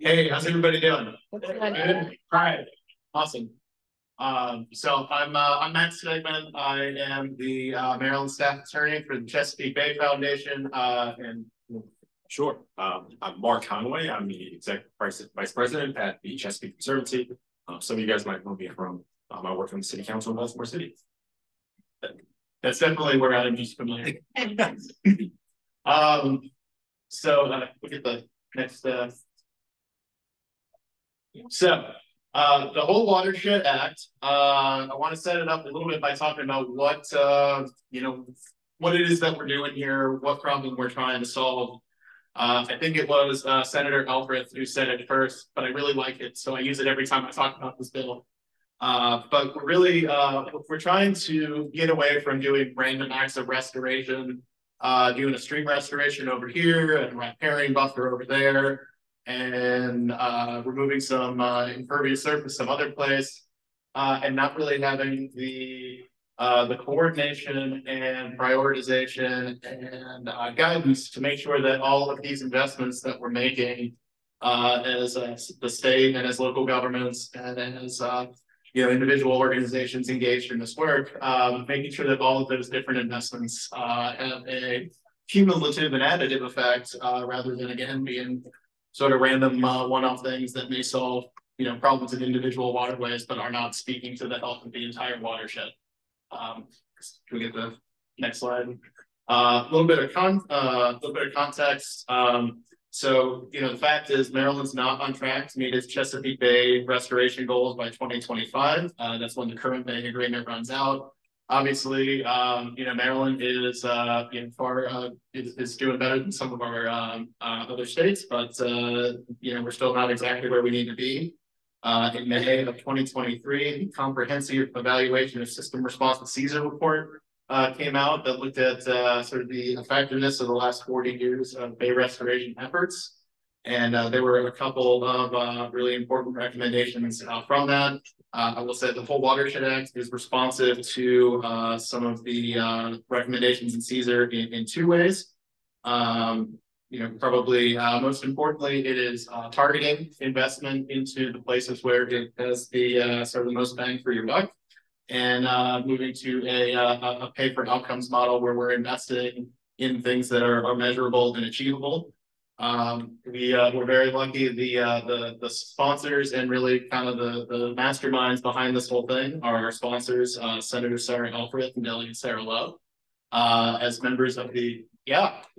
Hey, how's everybody doing? Good. All right, awesome. So I'm Matt Stegman. I am the Maryland staff attorney for the Chesapeake Bay Foundation. And Sure. I'm Mark Conway. I'm the executive vice president at the Chesapeake Conservancy. Some of you guys might know me from I work on the city council in Baltimore City. That's definitely where I'm just familiar. So look at the next. So the whole Watershed Act. I want to set it up a little bit by talking about what what it is that we're doing here, what problem we're trying to solve. I think it was Senator Elfreth who said it first, but I really like it, so I use it every time I talk about this bill. But we're really we're trying to get away from doing random acts of restoration, doing a stream restoration over here and a herring buffer over there, and removing some impervious surface some other place, and not really having the coordination and prioritization and guidance to make sure that all of these investments that we're making as the state and as local governments and as individual organizations engaged in this work, making sure that all of those different investments have a cumulative and additive effect, rather than again being sort of random one-off things that may solve problems in individual waterways but are not speaking to the health of the entire watershed. Can we get the next slide? A little bit of context. So the fact is Maryland's not on track to meet its Chesapeake Bay restoration goals by 2025. That's when the current Bay agreement runs out. Obviously, Maryland is is doing better than some of our other states, but we're still not exactly where we need to be. In May of 2023, the Comprehensive Evaluation of System Response to Season report came out that looked at sort of the effectiveness of the last 40 years of bay restoration efforts. And there were a couple of really important recommendations from that. I will say the whole Watershed Act is responsive to some of the recommendations in CSER in two ways. Probably most importantly, it is targeting investment into the places where it has the sort of the most bang for your buck, and moving to a pay for outcomes model where we're investing in things that are measurable and achievable. We're very lucky. The sponsors and really kind of the masterminds behind this whole thing are our sponsors, Senator Sarah Elfreth and Delegate Sarah Lowe, as members of the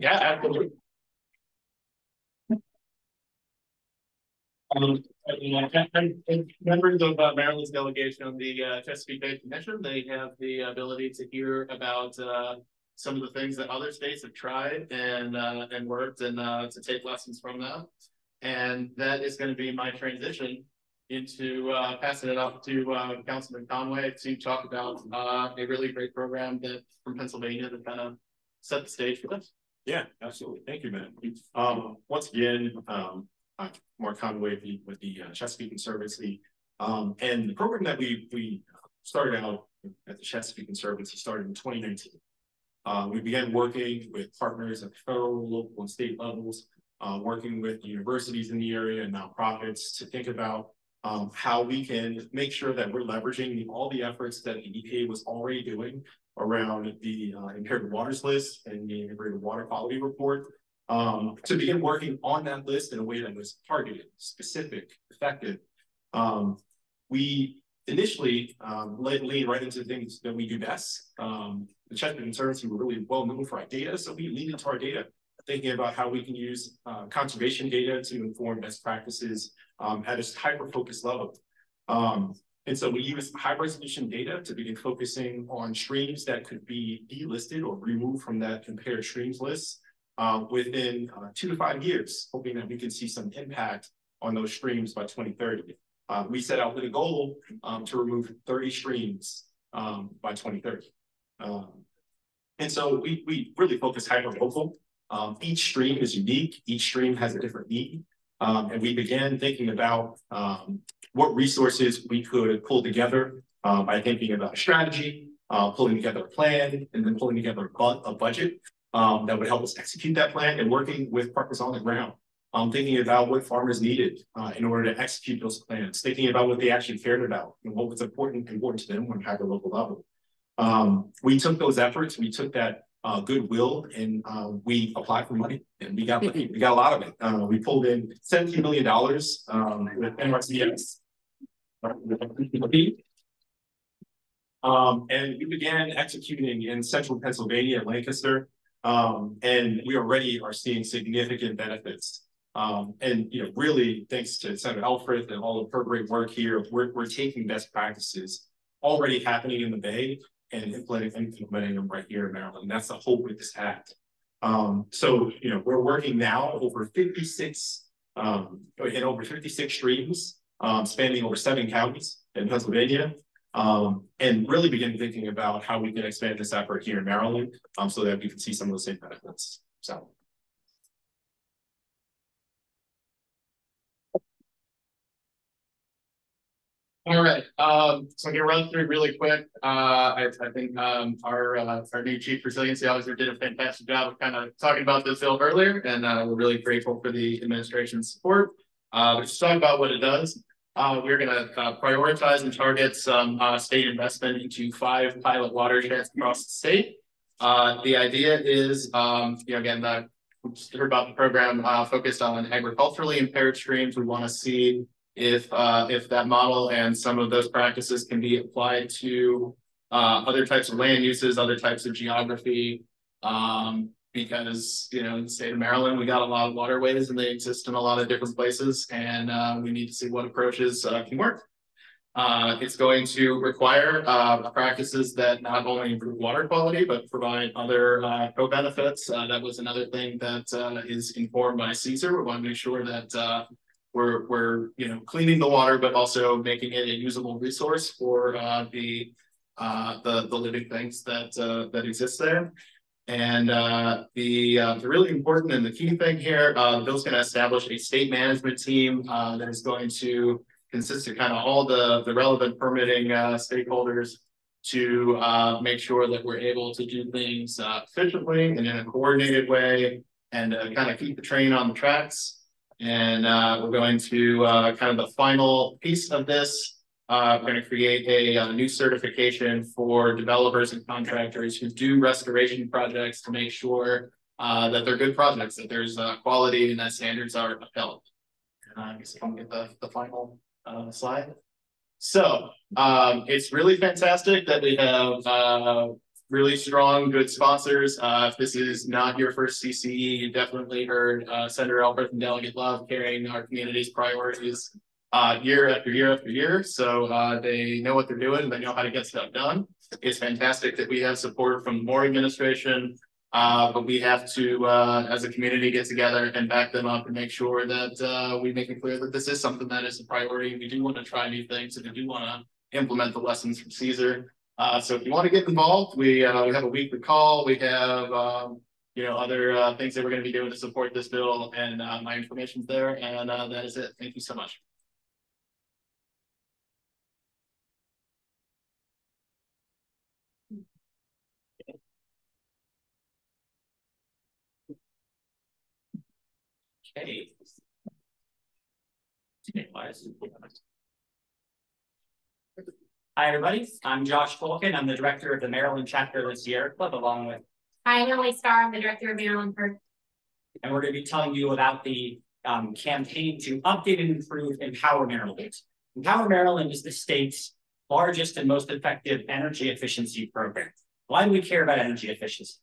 absolutely. Members of Maryland's delegation on the Chesapeake Bay Commission, they have the ability to hear about some of the things that other states have tried and worked, and to take lessons from that. And that is going to be my transition into passing it off to Councilman Conway to talk about a really great program from Pennsylvania that kind of set the stage for this. Yeah, absolutely. Thank you, Matt. Once again, I'm Mark Conway with the Chesapeake Conservancy. And the program that we started out at the Chesapeake Conservancy started in 2019. We began working with partners at federal, local, and state levels, working with universities in the area and nonprofits to think about how we can make sure that we're leveraging all the efforts that the EPA was already doing around the Impaired Waters List and the Integrated Water Quality Report, to begin working on that list in a way that was targeted, specific, effective. We initially lean right into things that we do best. The Chesapeake Conservancy were really well known for our data, so we lean into our data, thinking about how we can use conservation data to inform best practices at a hyper-focused level. And so we use high-resolution data to begin focusing on streams that could be delisted or removed from that compared streams list within 2 to 5 years, hoping that we can see some impact on those streams by 2030. We set out with a goal to remove 30 streams by 2030. And so we really focus hyper-local. Each stream is unique. Each stream has a different need. And we began thinking about what resources we could pull together by thinking about strategy, pulling together a plan and then pulling together a budget that would help us execute that plan and working with partners on the ground. Thinking about what farmers needed in order to execute those plans, thinking about what they actually cared about and what was important to them on a hyper local level. We took those efforts, we took that goodwill, and we applied for money, and we got money. We got a lot of it. We pulled in $17 million with NRCS. And we began executing in central Pennsylvania and Lancaster, and we already are seeing significant benefits. And really thanks to Senator Elfreth and all of her great work here, we're taking best practices already happening in the Bay and implementing them right here in Maryland. That's the hope with this act. So we're working now over 56 in over 56 streams, spanning over 7 counties in Pennsylvania. And really begin thinking about how we can expand this effort here in Maryland, so that we can see some of those same benefits. So. All right, so I'm gonna run through really quick. I think our new chief resiliency officer did a fantastic job of kind of talking about this bill earlier, and we're really grateful for the administration's support. Just talk about what it does. We're gonna prioritize and target some state investment into 5 pilot watersheds across the state. The idea is, again, we just heard about the program focused on agriculturally impaired streams. We want to see if that model and some of those practices can be applied to other types of land uses, other types of geography, because in the state of Maryland we got a lot of waterways and they exist in a lot of different places, and we need to see what approaches can work. It's going to require practices that not only improve water quality but provide other co-benefits. That was another thing that is informed by CSER. We want to make sure that we're cleaning the water, but also making it a usable resource for the living things that exist there. And the really important and the key thing here, the bill's going to establish a state management team that is going to consist of kind of all the relevant permitting stakeholders to make sure that we're able to do things efficiently and in a coordinated way, and kind of keep the train on the tracks. And we're going to kind of the final piece of this, we're going to create a new certification for developers and contractors who do restoration projects to make sure that they're good projects, that there's quality and that standards are upheld. And I guess I'll get the final slide. So it's really fantastic that we have really strong, good sponsors. If this is not your first CCE, you definitely heard Senator Elfreth and Delegate Love carrying our community's priorities year after year after year. So they know what they're doing and they know how to get stuff done. It's fantastic that we have support from the Moore administration, but we have to, as a community, get together and back them up and make sure that we make it clear that this is something that is a priority. We do want to try new things and we do want to implement the lessons from CSER. So if you want to get involved, we have a weekly call. We have other things that we're going to be doing to support this bill, and my information's there. And that is it. Thank you so much. Okay. Hi, everybody. I'm Josh Tolkien. I'm the director of the Maryland chapter of the Sierra Club, along with. Hi, I'm Emily Starr. I'm the director of Maryland Perk. And we're going to be telling you about the campaign to update and improve Empower Maryland. Empower Maryland is the state's largest and most effective energy efficiency program. Why do we care about energy efficiency?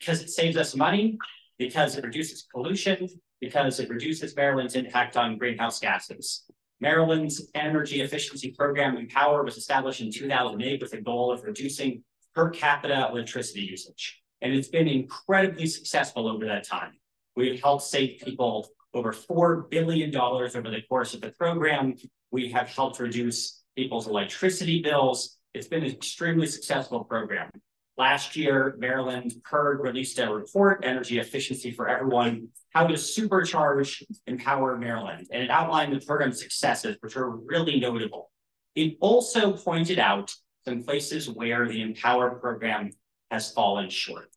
Because it saves us money, because it reduces pollution, because it reduces Maryland's impact on greenhouse gases. Maryland's energy efficiency program, Empower, was established in 2008 with the goal of reducing per capita electricity usage. And it's been incredibly successful over that time. We've helped save people over $4 billion over the course of the program. We have helped reduce people's electricity bills. It's been an extremely successful program. Last year, Maryland PERG released a report, Energy Efficiency for Everyone, How to Supercharge Empower Maryland. And it outlined the program's successes, which are really notable. It also pointed out some places where the Empower program has fallen short.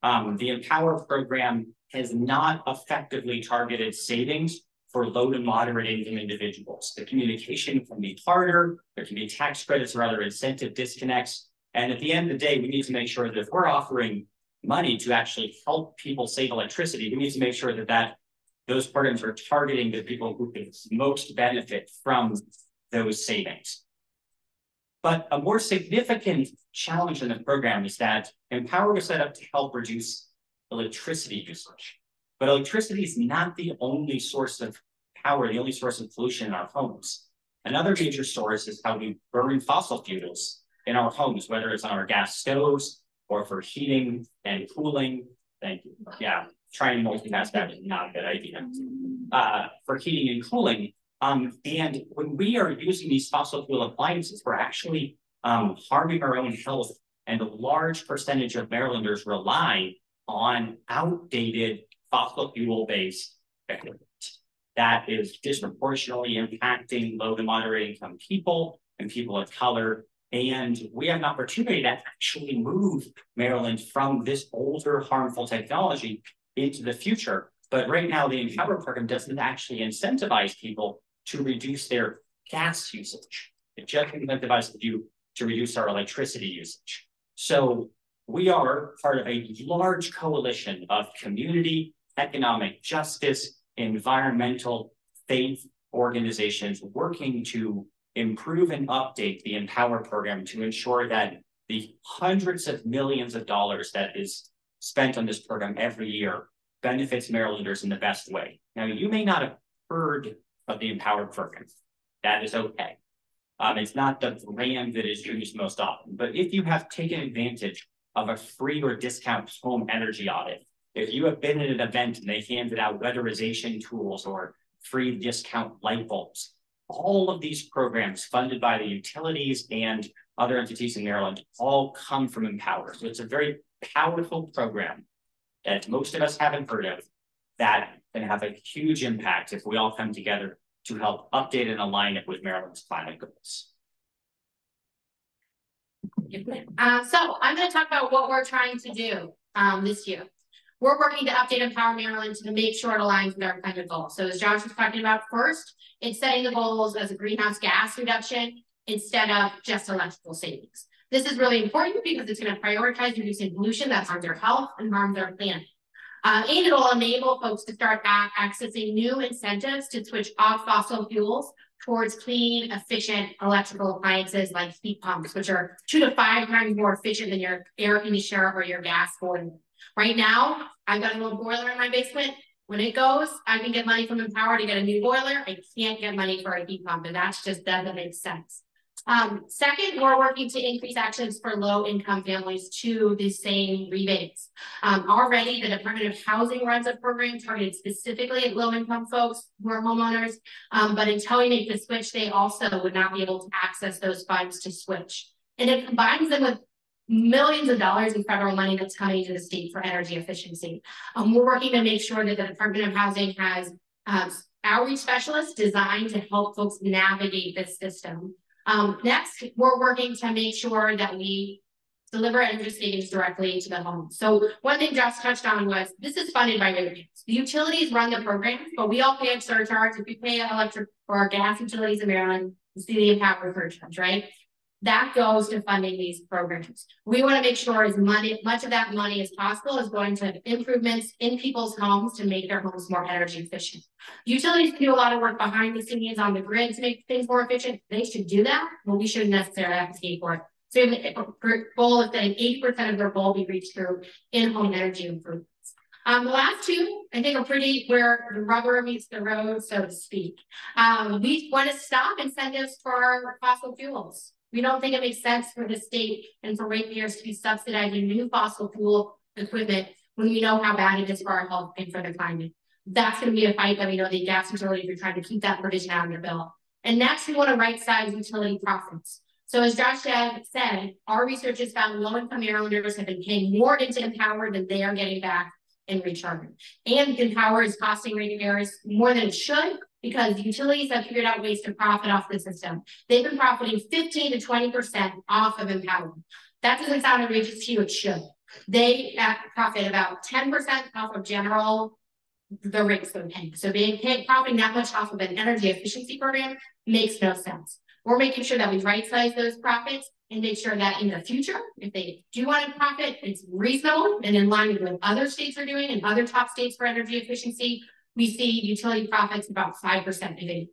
The Empower program has not effectively targeted savings for low to moderate income individuals. The communication can be harder, there can be tax credits or other incentive disconnects. And at the end of the day, we need to make sure that if we're offering money to actually help people save electricity, we need to make sure that those programs are targeting the people who can most benefit from those savings. But a more significant challenge in the program is that Empower was set up to help reduce electricity usage. But electricity is not the only source of power, the only source of pollution in our homes. Another major source is how we burn fossil fuels in our homes, whether it's on our gas stoves or for heating and cooling. Thank you. Yeah, trying to multitask that is not a good idea. For heating and cooling. And when we are using these fossil fuel appliances, we're actually harming our own health. And a large percentage of Marylanders rely on outdated fossil fuel-based equipment that is disproportionately impacting low to moderate income people and people of color. And we have an opportunity to actually move Maryland from this older, harmful technology into the future. But right now, the Empower program doesn't actually incentivize people to reduce their gas usage. It just incentivizes you to reduce our electricity usage. So we are part of a large coalition of community, economic justice, environmental, faith organizations working to improve and update the Empower program to ensure that the hundreds of millions of dollars that is spent on this program every year benefits Marylanders in the best way. Now, you may not have heard of the Empower program. That is okay. It's not the brand that is used most often, but if you have taken advantage of a free or discount home energy audit, if you have been at an event and they handed out weatherization tools or free discount light bulbs, all of these programs funded by the utilities and other entities in Maryland all come from Empower. So it's a very powerful program that most of us haven't heard of that can have a huge impact if we all come together to help update and align it with Maryland's climate goals. So I'm going to talk about what we're trying to do this year. We're working to update Empower Maryland to make sure it aligns with our climate goals. So as Josh was talking about first, it's setting the goals as a greenhouse gas reduction instead of just electrical savings. This is really important because it's going to prioritize reducing pollution that harms our health and harms our planet. And it will enable folks to start accessing new incentives to switch off fossil fuels towards clean, efficient electrical appliances like heat pumps, which are 2 to 5 times more efficient than your air conditioner or your gas boiler. Right now, I've got a little boiler in my basement. When it goes, I can get money from Empower to get a new boiler. I can't get money for a heat pump, and that just doesn't make sense. Second, we're working to increase actions for low-income families to the same rebates. Already, the Department of Housing runs a program targeted specifically at low-income folks who are homeowners, but until we make the switch, they also would not be able to access those funds to switch. And it combines them with millions of dollars in federal money that's coming to the state for energy efficiency. We're working to make sure that the Department of Housing has outreach specialists designed to help folks navigate this system. Next, we're working to make sure that we deliver energy savings directly to the home. So one thing Josh touched on was this is funded by ratepayers. The utilities run the programs, but we all pay a surcharge. If we pay electric or our gas utilities in Maryland, you see the Empower surcharge, right? That goes to funding these programs. We want to make sure as much of that money as possible is going to improvements in people's homes to make their homes more energy efficient. Utilities do a lot of work behind the scenes on the grid to make things more efficient. They should do that, but we shouldn't necessarily have to pay for it. So we have a goal of saying 80% of their goal be reached through in-home energy improvements. The last two, I think, are pretty where the rubber meets the road, so to speak. We want to stop incentives for fossil fuels. We don't think it makes sense for the state and for ratepayers to be subsidizing new fossil fuel equipment when we know how bad it is for our health and for the climate. That's going to be a fight that we know the gas utilities are trying to keep that provision out of their bill. And next, we want to right-size utility profits. So as Josh said, our research has found low-income Marylanders have been paying more into Empower than they are getting back in return. And Empower is costing ratepayers more than it should because utilities have figured out ways to profit off the system. They've been profiting 15 to 20% off of Empower. That doesn't sound outrageous to you, it should. They profit about 10% off of the rates they're paying. So profiting that much off of an energy efficiency program makes no sense. We're making sure that we right size those profits and make sure that in the future, if they do want to profit, it's reasonable and in line with what other states are doing and other top states for energy efficiency. We see utility profits about 5% of it.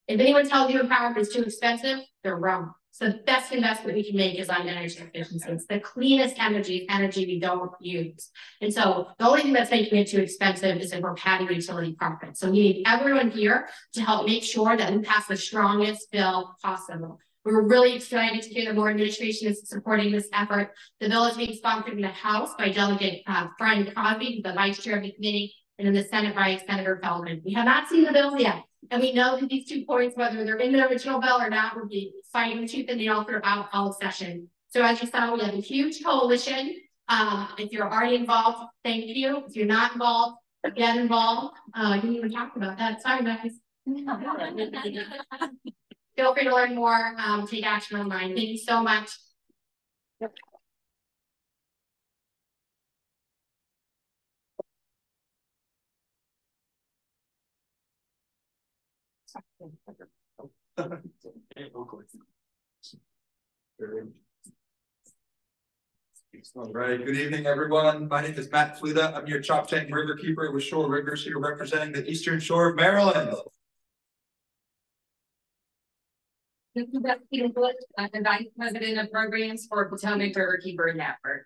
If anyone tells you Empower is too expensive, they're wrong. So the best investment we can make is on energy efficiency. It's the cleanest energy we don't use. And so the only thing that's making it too expensive is if we're padding utility profits. So we need everyone here to help make sure that we pass the strongest bill possible. We're really excited to hear the Moore administration is supporting this effort. The bill is being sponsored in the House by Delegate Brian Crosby, the vice chair of the committee, and in the Senate by Senator Feldman. We have not seen the bills yet. And we know that these 2 points, whether they're in the original bill or not, will be fighting tooth and nail throughout all session. So as you saw, we have a huge coalition. If you're already involved, thank you. If you're not involved, get involved. You didn't even talk about that. Sorry, guys. Feel free to learn more, take action online. Thank you so much. Yep. All right, good evening, everyone. My name is Matt Fluda. I'm your Choptank River Keeper with Shore Rivers here representing the Eastern Shore of Maryland. This is Betsy Bush. I'm the Vice President of Programs for Potomac River Keeper Network.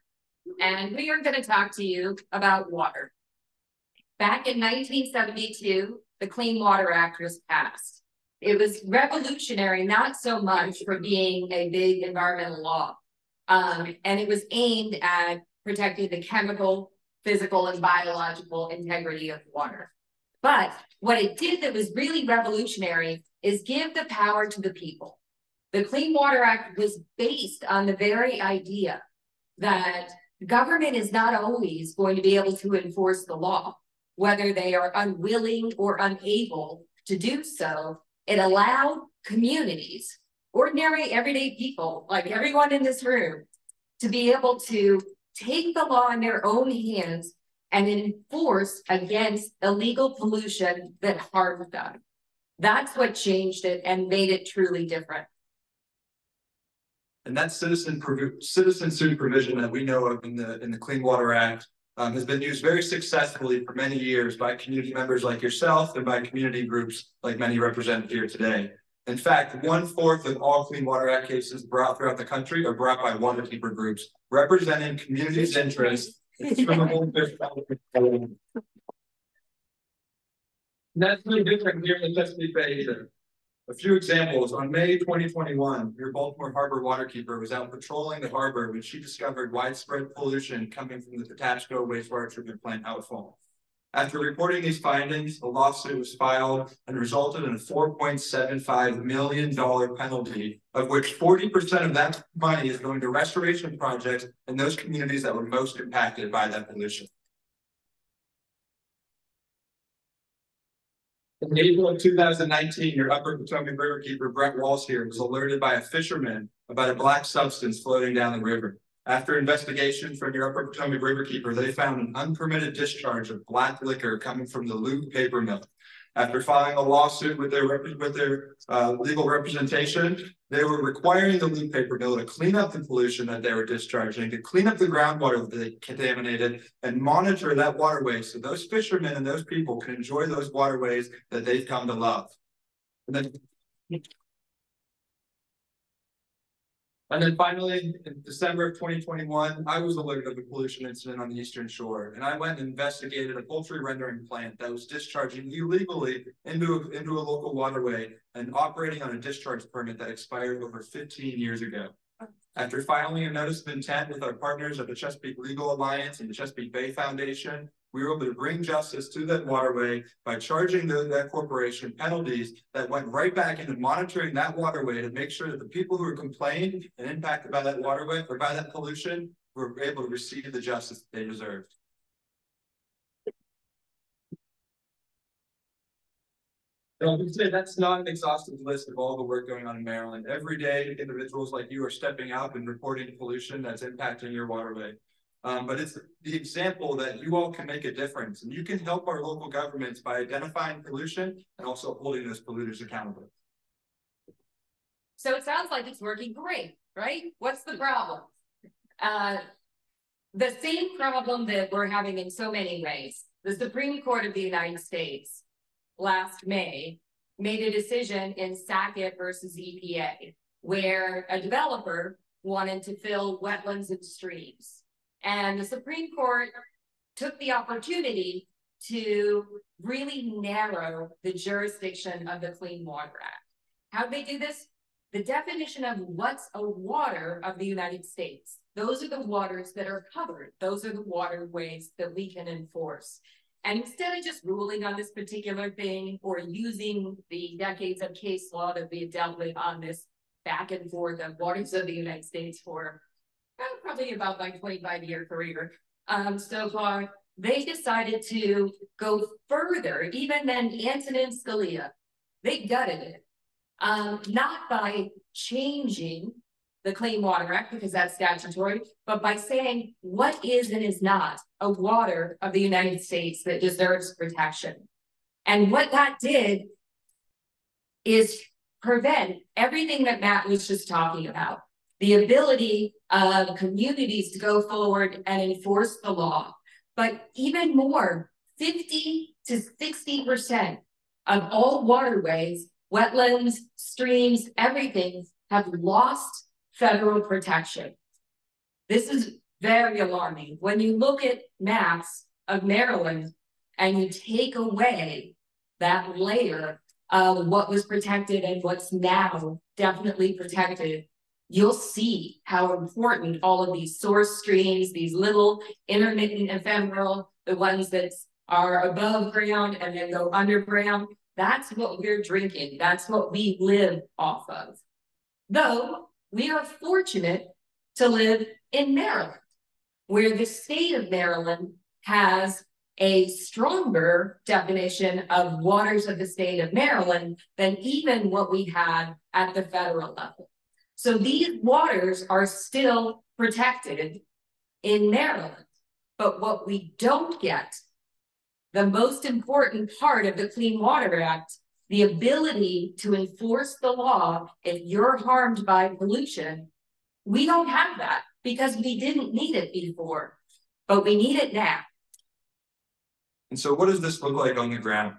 And we are going to talk to you about water. Back in 1972, the Clean Water Act was passed. It was revolutionary, not so much for being a big environmental law. And it was aimed at protecting the chemical, physical, and biological integrity of water. But what it did that was really revolutionary is give the power to the people. The Clean Water Act was based on the very idea that government is not always going to be able to enforce the law, whether they are unwilling or unable to do so. It allowed communities, ordinary everyday people, like everyone in this room, to be able to take the law in their own hands and enforce against illegal pollution that harmed them. That's what changed it and made it truly different. And that citizen suit provision that we know of in the Clean Water Act has been used very successfully for many years by community members like yourself and by community groups like many represented here today. In fact, 1/4 of all Clean Water Act cases brought throughout the country are brought by waterkeeper groups representing communities' interests in swimmable fish development. That's no different here in the Chesapeake Bay either. A few examples. On May 2021, your Baltimore Harbor waterkeeper was out patrolling the harbor when she discovered widespread pollution coming from the Patapsco wastewater treatment plant outfall. After reporting these findings, a lawsuit was filed and resulted in a $4.75 million penalty, of which 40% of that money is going to restoration projects in those communities that were most impacted by that pollution. In April of 2019, your Upper Potomac River Keeper, Brett Walsh here, was alerted by a fisherman about a black substance floating down the river. After investigation from your Upper Potomac River Keeper, they found an unpermitted discharge of black liquor coming from the Luke paper mill. After filing a lawsuit with their legal representation, they were requiring the Luke paper mill to clean up the pollution that they were discharging, to clean up the groundwater that they contaminated, and monitor that waterway so those fishermen and those people can enjoy those waterways that they've come to love. And then finally, in December of 2021, I was alerted of a pollution incident on the Eastern Shore, and I went and investigated a poultry rendering plant that was discharging illegally into a local waterway and operating on a discharge permit that expired over 15 years ago. After filing a notice of intent with our partners at the Chesapeake Legal Alliance and the Chesapeake Bay Foundation, we were able to bring justice to that waterway by charging that corporation penalties that went right back into monitoring that waterway to make sure that the people who were complained and impacted by that waterway or by that pollution were able to receive the justice that they deserved. I would say that's not an exhaustive list of all the work going on in Maryland. Every day, individuals like you are stepping up and reporting pollution that's impacting your waterway. But it's the example that you all can make a difference, and you can help our local governments by identifying pollution and also holding those polluters accountable. So it sounds like it's working great, right? What's the problem? The same problem that we're having in so many ways. The Supreme Court of the United States last May made a decision in Sackett versus EPA, where a developer wanted to fill wetlands and streams. And the Supreme Court took the opportunity to really narrow the jurisdiction of the Clean Water Act. How'd they do this? The definition of what's a water of the United States. Those are the waters that are covered. Those are the waterways that we can enforce. And instead of just ruling on this particular thing or using the decades of case law that we have dealt with on this back and forth of waters of the United States for probably about my 25-year career so far, they decided to go further, even than Antonin Scalia. They gutted it, not by changing the Clean Water Act, because that's statutory, but by saying what is and is not a water of the United States that deserves protection. And what that did is prevent everything that Matt was just talking about. The ability of communities to go forward and enforce the law. But even more, 50 to 60% of all waterways, wetlands, streams, everything have lost federal protection. This is very alarming. When you look at maps of Maryland and you take away that layer of what was protected and what's now definitely protected, you'll see how important all of these source streams, these little intermittent ephemeral, the ones that are above ground and then go underground, that's what we're drinking. That's what we live off of. Though we are fortunate to live in Maryland, where the state of Maryland has a stronger definition of waters of the state of Maryland than even what we had at the federal level. So these waters are still protected in Maryland. But what we don't get, the most important part of the Clean Water Act, the ability to enforce the law if you're harmed by pollution, we don't have that because we didn't need it before, but we need it now. And so what does this look like on the ground?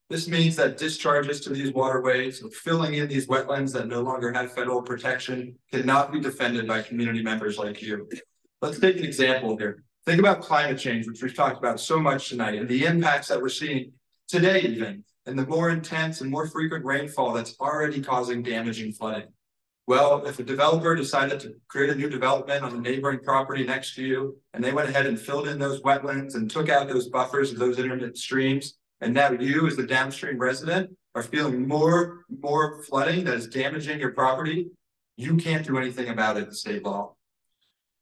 This means that discharges to these waterways, filling in these wetlands that no longer have federal protection, cannot be defended by community members like you. Let's take an example here. Think about climate change, which we've talked about so much tonight, and the impacts that we're seeing today even, and the more intense and more frequent rainfall that's already causing damaging flooding. Well, if a developer decided to create a new development on a neighboring property next to you, and they went ahead and filled in those wetlands and took out those buffers of those intermittent streams, and now you as the downstream resident are feeling more flooding that is damaging your property, you can't do anything about it in state law.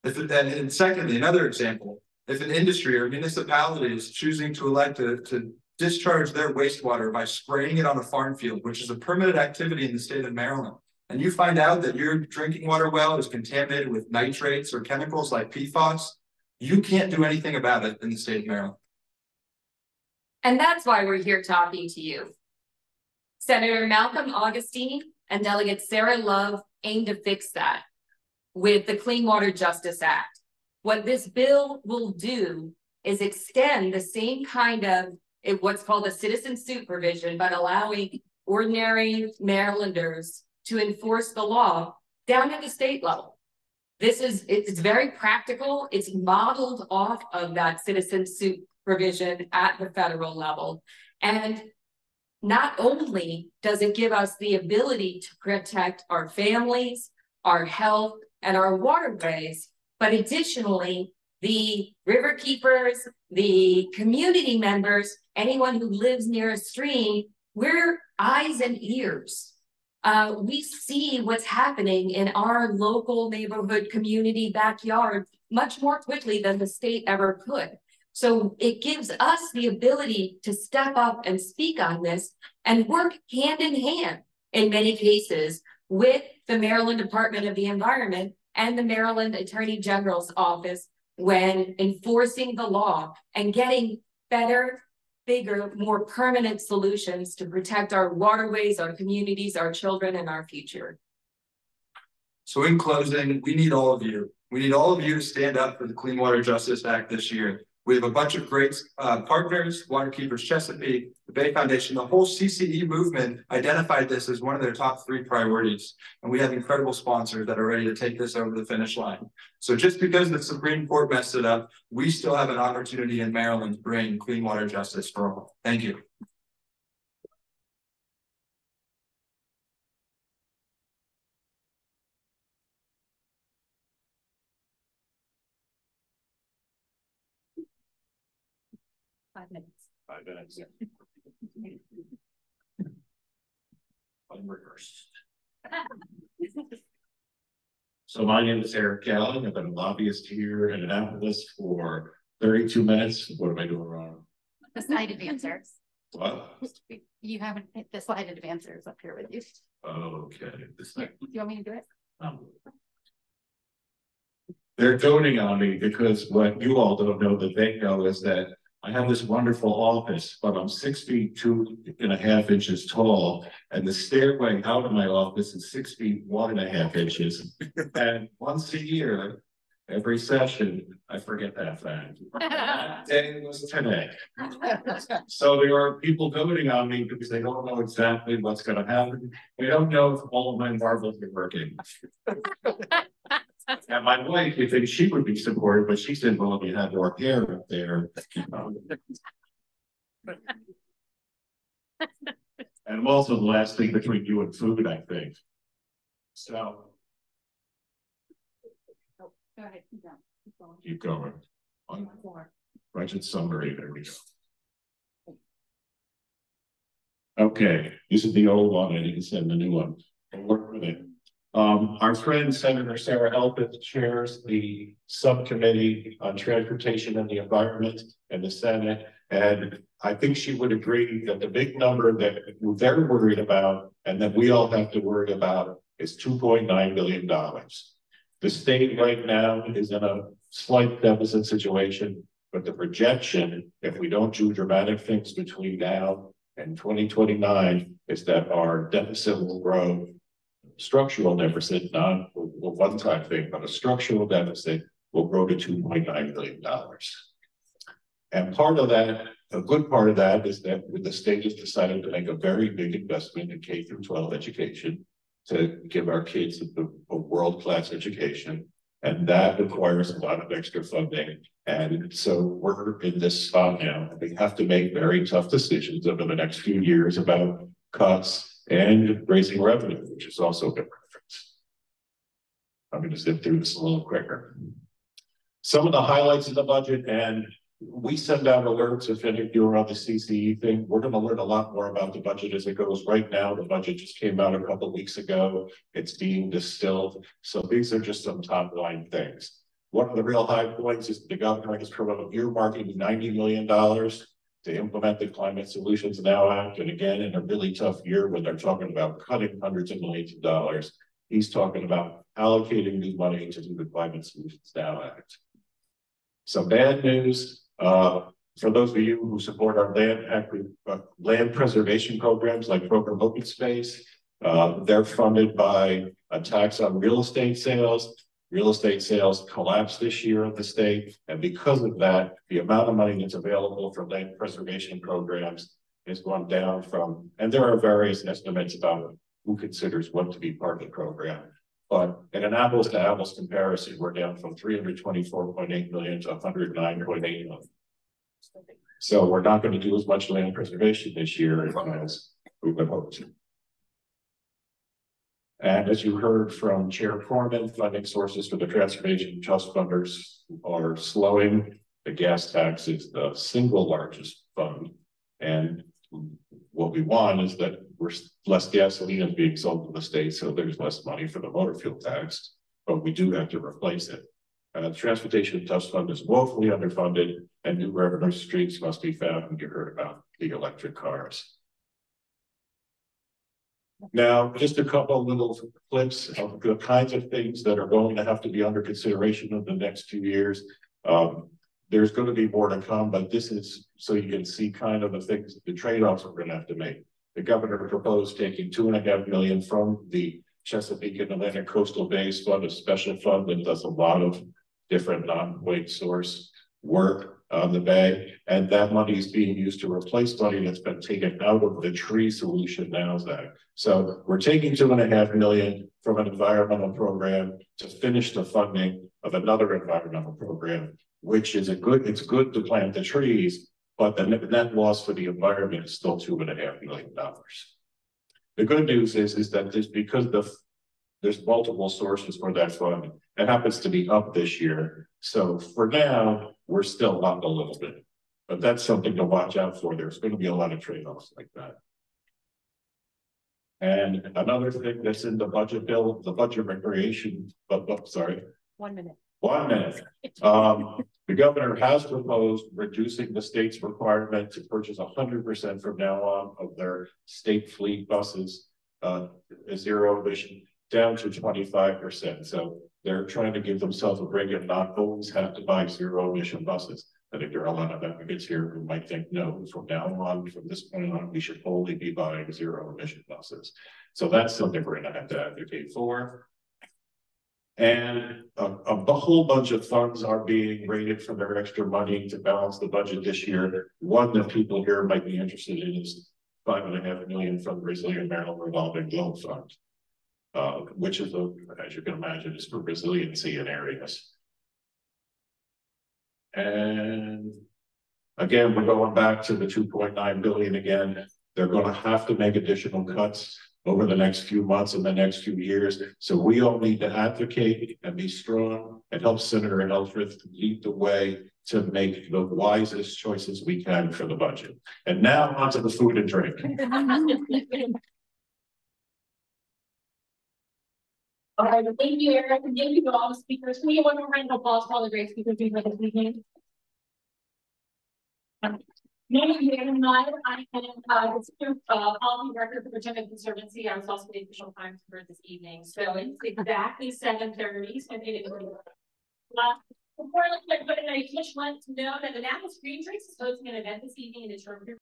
And secondly, another example, if an industry or municipality is choosing to elect to discharge their wastewater by spraying it on a farm field, which is a permitted activity in the state of Maryland, and you find out that your drinking water well is contaminated with nitrates or chemicals like PFAS, you can't do anything about it in the state of Maryland. And that's why we're here talking to you. Senator Malcolm Augustine and Delegate Sarah Love aim to fix that with the Clean Water Justice Act. What this bill will do is extend the same kind of what's called a citizen suit provision, but allowing ordinary Marylanders to enforce the law down at the state level. It's very practical. It's modeled off of that citizen suit provision at the federal level. And not only does it give us the ability to protect our families, our health, and our waterways, but additionally, the river keepers, the community members, anyone who lives near a stream, we're eyes and ears. We see what's happening in our local neighborhood community backyard much more quickly than the state ever could. So it gives us the ability to step up and speak on this and work hand in hand in many cases with the Maryland Department of the Environment and the Maryland Attorney General's office when enforcing the law and getting better, bigger, more permanent solutions to protect our waterways, our communities, our children, and our future. So in closing, we need all of you. We need all of you to stand up for the Clean Water Justice Act this year. We have a bunch of great partners, Waterkeepers Chesapeake, the Bay Foundation, the whole CCE movement identified this as one of their top 3 priorities. And we have incredible sponsors that are ready to take this over the finish line. So just because the Supreme Court messed it up, we still have an opportunity in Maryland to bring clean water justice for all. Thank you. Five minutes. 5 minutes. I'm reversed. So my name is Eric Gallen. I've been a lobbyist here in Annapolis for 32 minutes. What am I doing wrong? The slide advancers. What? You haven't hit the slide advancers up here with you. Okay. Do you want me to do it? They're doting on me because what you all don't know that they know is that I have this wonderful office, but I'm 6 feet 2.5 inches tall, and the stairway out of my office is 6 feet 1.5 inches. And once a year, every session, I forget that fact. Day was today. So there are people voting on me because they don't know exactly what's going to happen. They don't know if all of my marbles are working. And my wife, you think she would be supportive, but she said, well, if you had more hair up there. And I'm also the last thing between you and food, I think. So. Go ahead, keep going. Keep going. Budget summary, there we go. Okay, this is the old one. I didn't send the new one. I'll work with it. Our friend Senator Sarah Elpeth chairs the subcommittee on transportation and the environment in the Senate. And I think she would agree that the big number that they're worried about and that we all have to worry about is $2.9 billion. The state right now is in a slight deficit situation, but the projection, if we don't do dramatic things between now and 2029, is that our deficit will grow. Structural deficit, not a one-time thing, but a structural deficit will grow to $2.9 billion. And part of that, a good part of that is that the state has decided to make a very big investment in K-12 education to give our kids a world-class education. And that requires a lot of extra funding. And so we're in this spot now. We have to make very tough decisions over the next few years about cuts and raising revenue, which is also a good preference. I'm going to zip through this a little quicker. Some of the highlights of the budget, and we send out alerts if any of you are on the CCE thing. We're going to learn a lot more about the budget as it goes. Right now, the budget just came out a couple of weeks ago. It's being distilled. So these are just some top line things. One of the real high points is the governor is earmarking $90 million to implement the Climate Solutions Now Act. And again, in a really tough year when they're talking about cutting hundreds of millions of dollars, he's talking about allocating new money to do the Climate Solutions Now Act. Some bad news, for those of you who support our land preservation programs like Program Open Space, they're funded by a tax on real estate sales. Real estate sales collapsed this year in the state, and because of that, the amount of money that's available for land preservation programs has gone down from, and there are various estimates about who considers what to be part of the program. But in an apples to apples comparison, we're down from 324.8 million to 109.8 million. So we're not going to do as much land preservation this year as we would hope to. And as you heard from Chair Corman, funding sources for the transportation trust funders are slowing. The gas tax is the single largest fund. And what we want is that less gasoline is being sold in the state, so there's less money for the motor fuel tax, but we do have to replace it. The transportation trust fund is woefully underfunded, and new revenue streams must be found, and you heard about the electric cars. Now, just a couple of little clips of the kinds of things that are going to have to be under consideration in the next few years. There's going to be more to come, but this is so you can see kind of the things, the trade-offs we're going to have to make. The governor proposed taking $2.5 million from the Chesapeake and Atlantic Coastal Bays Fund, a special fund that does a lot of different non-weight source work on the bay, and that money is being used to replace money that's been taken out of the tree solution NASDAQ. So we're taking $2.5 million from an environmental program to finish the funding of another environmental program, which is it's good to plant the trees, but the net loss for the environment is still $2.5 million. The good news is that there's multiple sources for that fund. It happens to be up this year. So for now, we're still up a little bit, but that's something to watch out for. There's going to be a lot of trade-offs like that. And another thing that's in the budget bill, the budget recreation, sorry. 1 minute. 1 minute. The governor has proposed reducing the state's requirement to purchase 100% from now on of their state fleet buses, zero emission, down to 25%. So they're trying to give themselves a break and not always have to buy zero emission buses. I think there are a lot of advocates here who might think, no, from now on, from this point on, we should only be buying zero emission buses. So that's something we're going to have to advocate for. And a whole bunch of funds are being rated for their extra money to balance the budget this year. One that people here might be interested in is $5.5 million from the Resilient Maryland Revolving Loan Fund, which is, as you can imagine, is for resiliency in areas. And again, we're going back to the 2.9 billion again. They're going to have to make additional cuts over the next few months and the next few years. So we all need to advocate and be strong and help Senator Elfreth lead the way to make the wisest choices we can for the budget. And now onto the food and drink. All right, thank you, Eric, and thank you to all the speakers. Can we get one more round of applause for all the great speakers we've had this evening? My name is Megan Meyer. I am the policy director for Potomac Conservancy. I was also the official time for this evening. So it's exactly 7:30. So before I let everybody know, I just want to know that the National Green Drinks is hosting an event this evening in its room.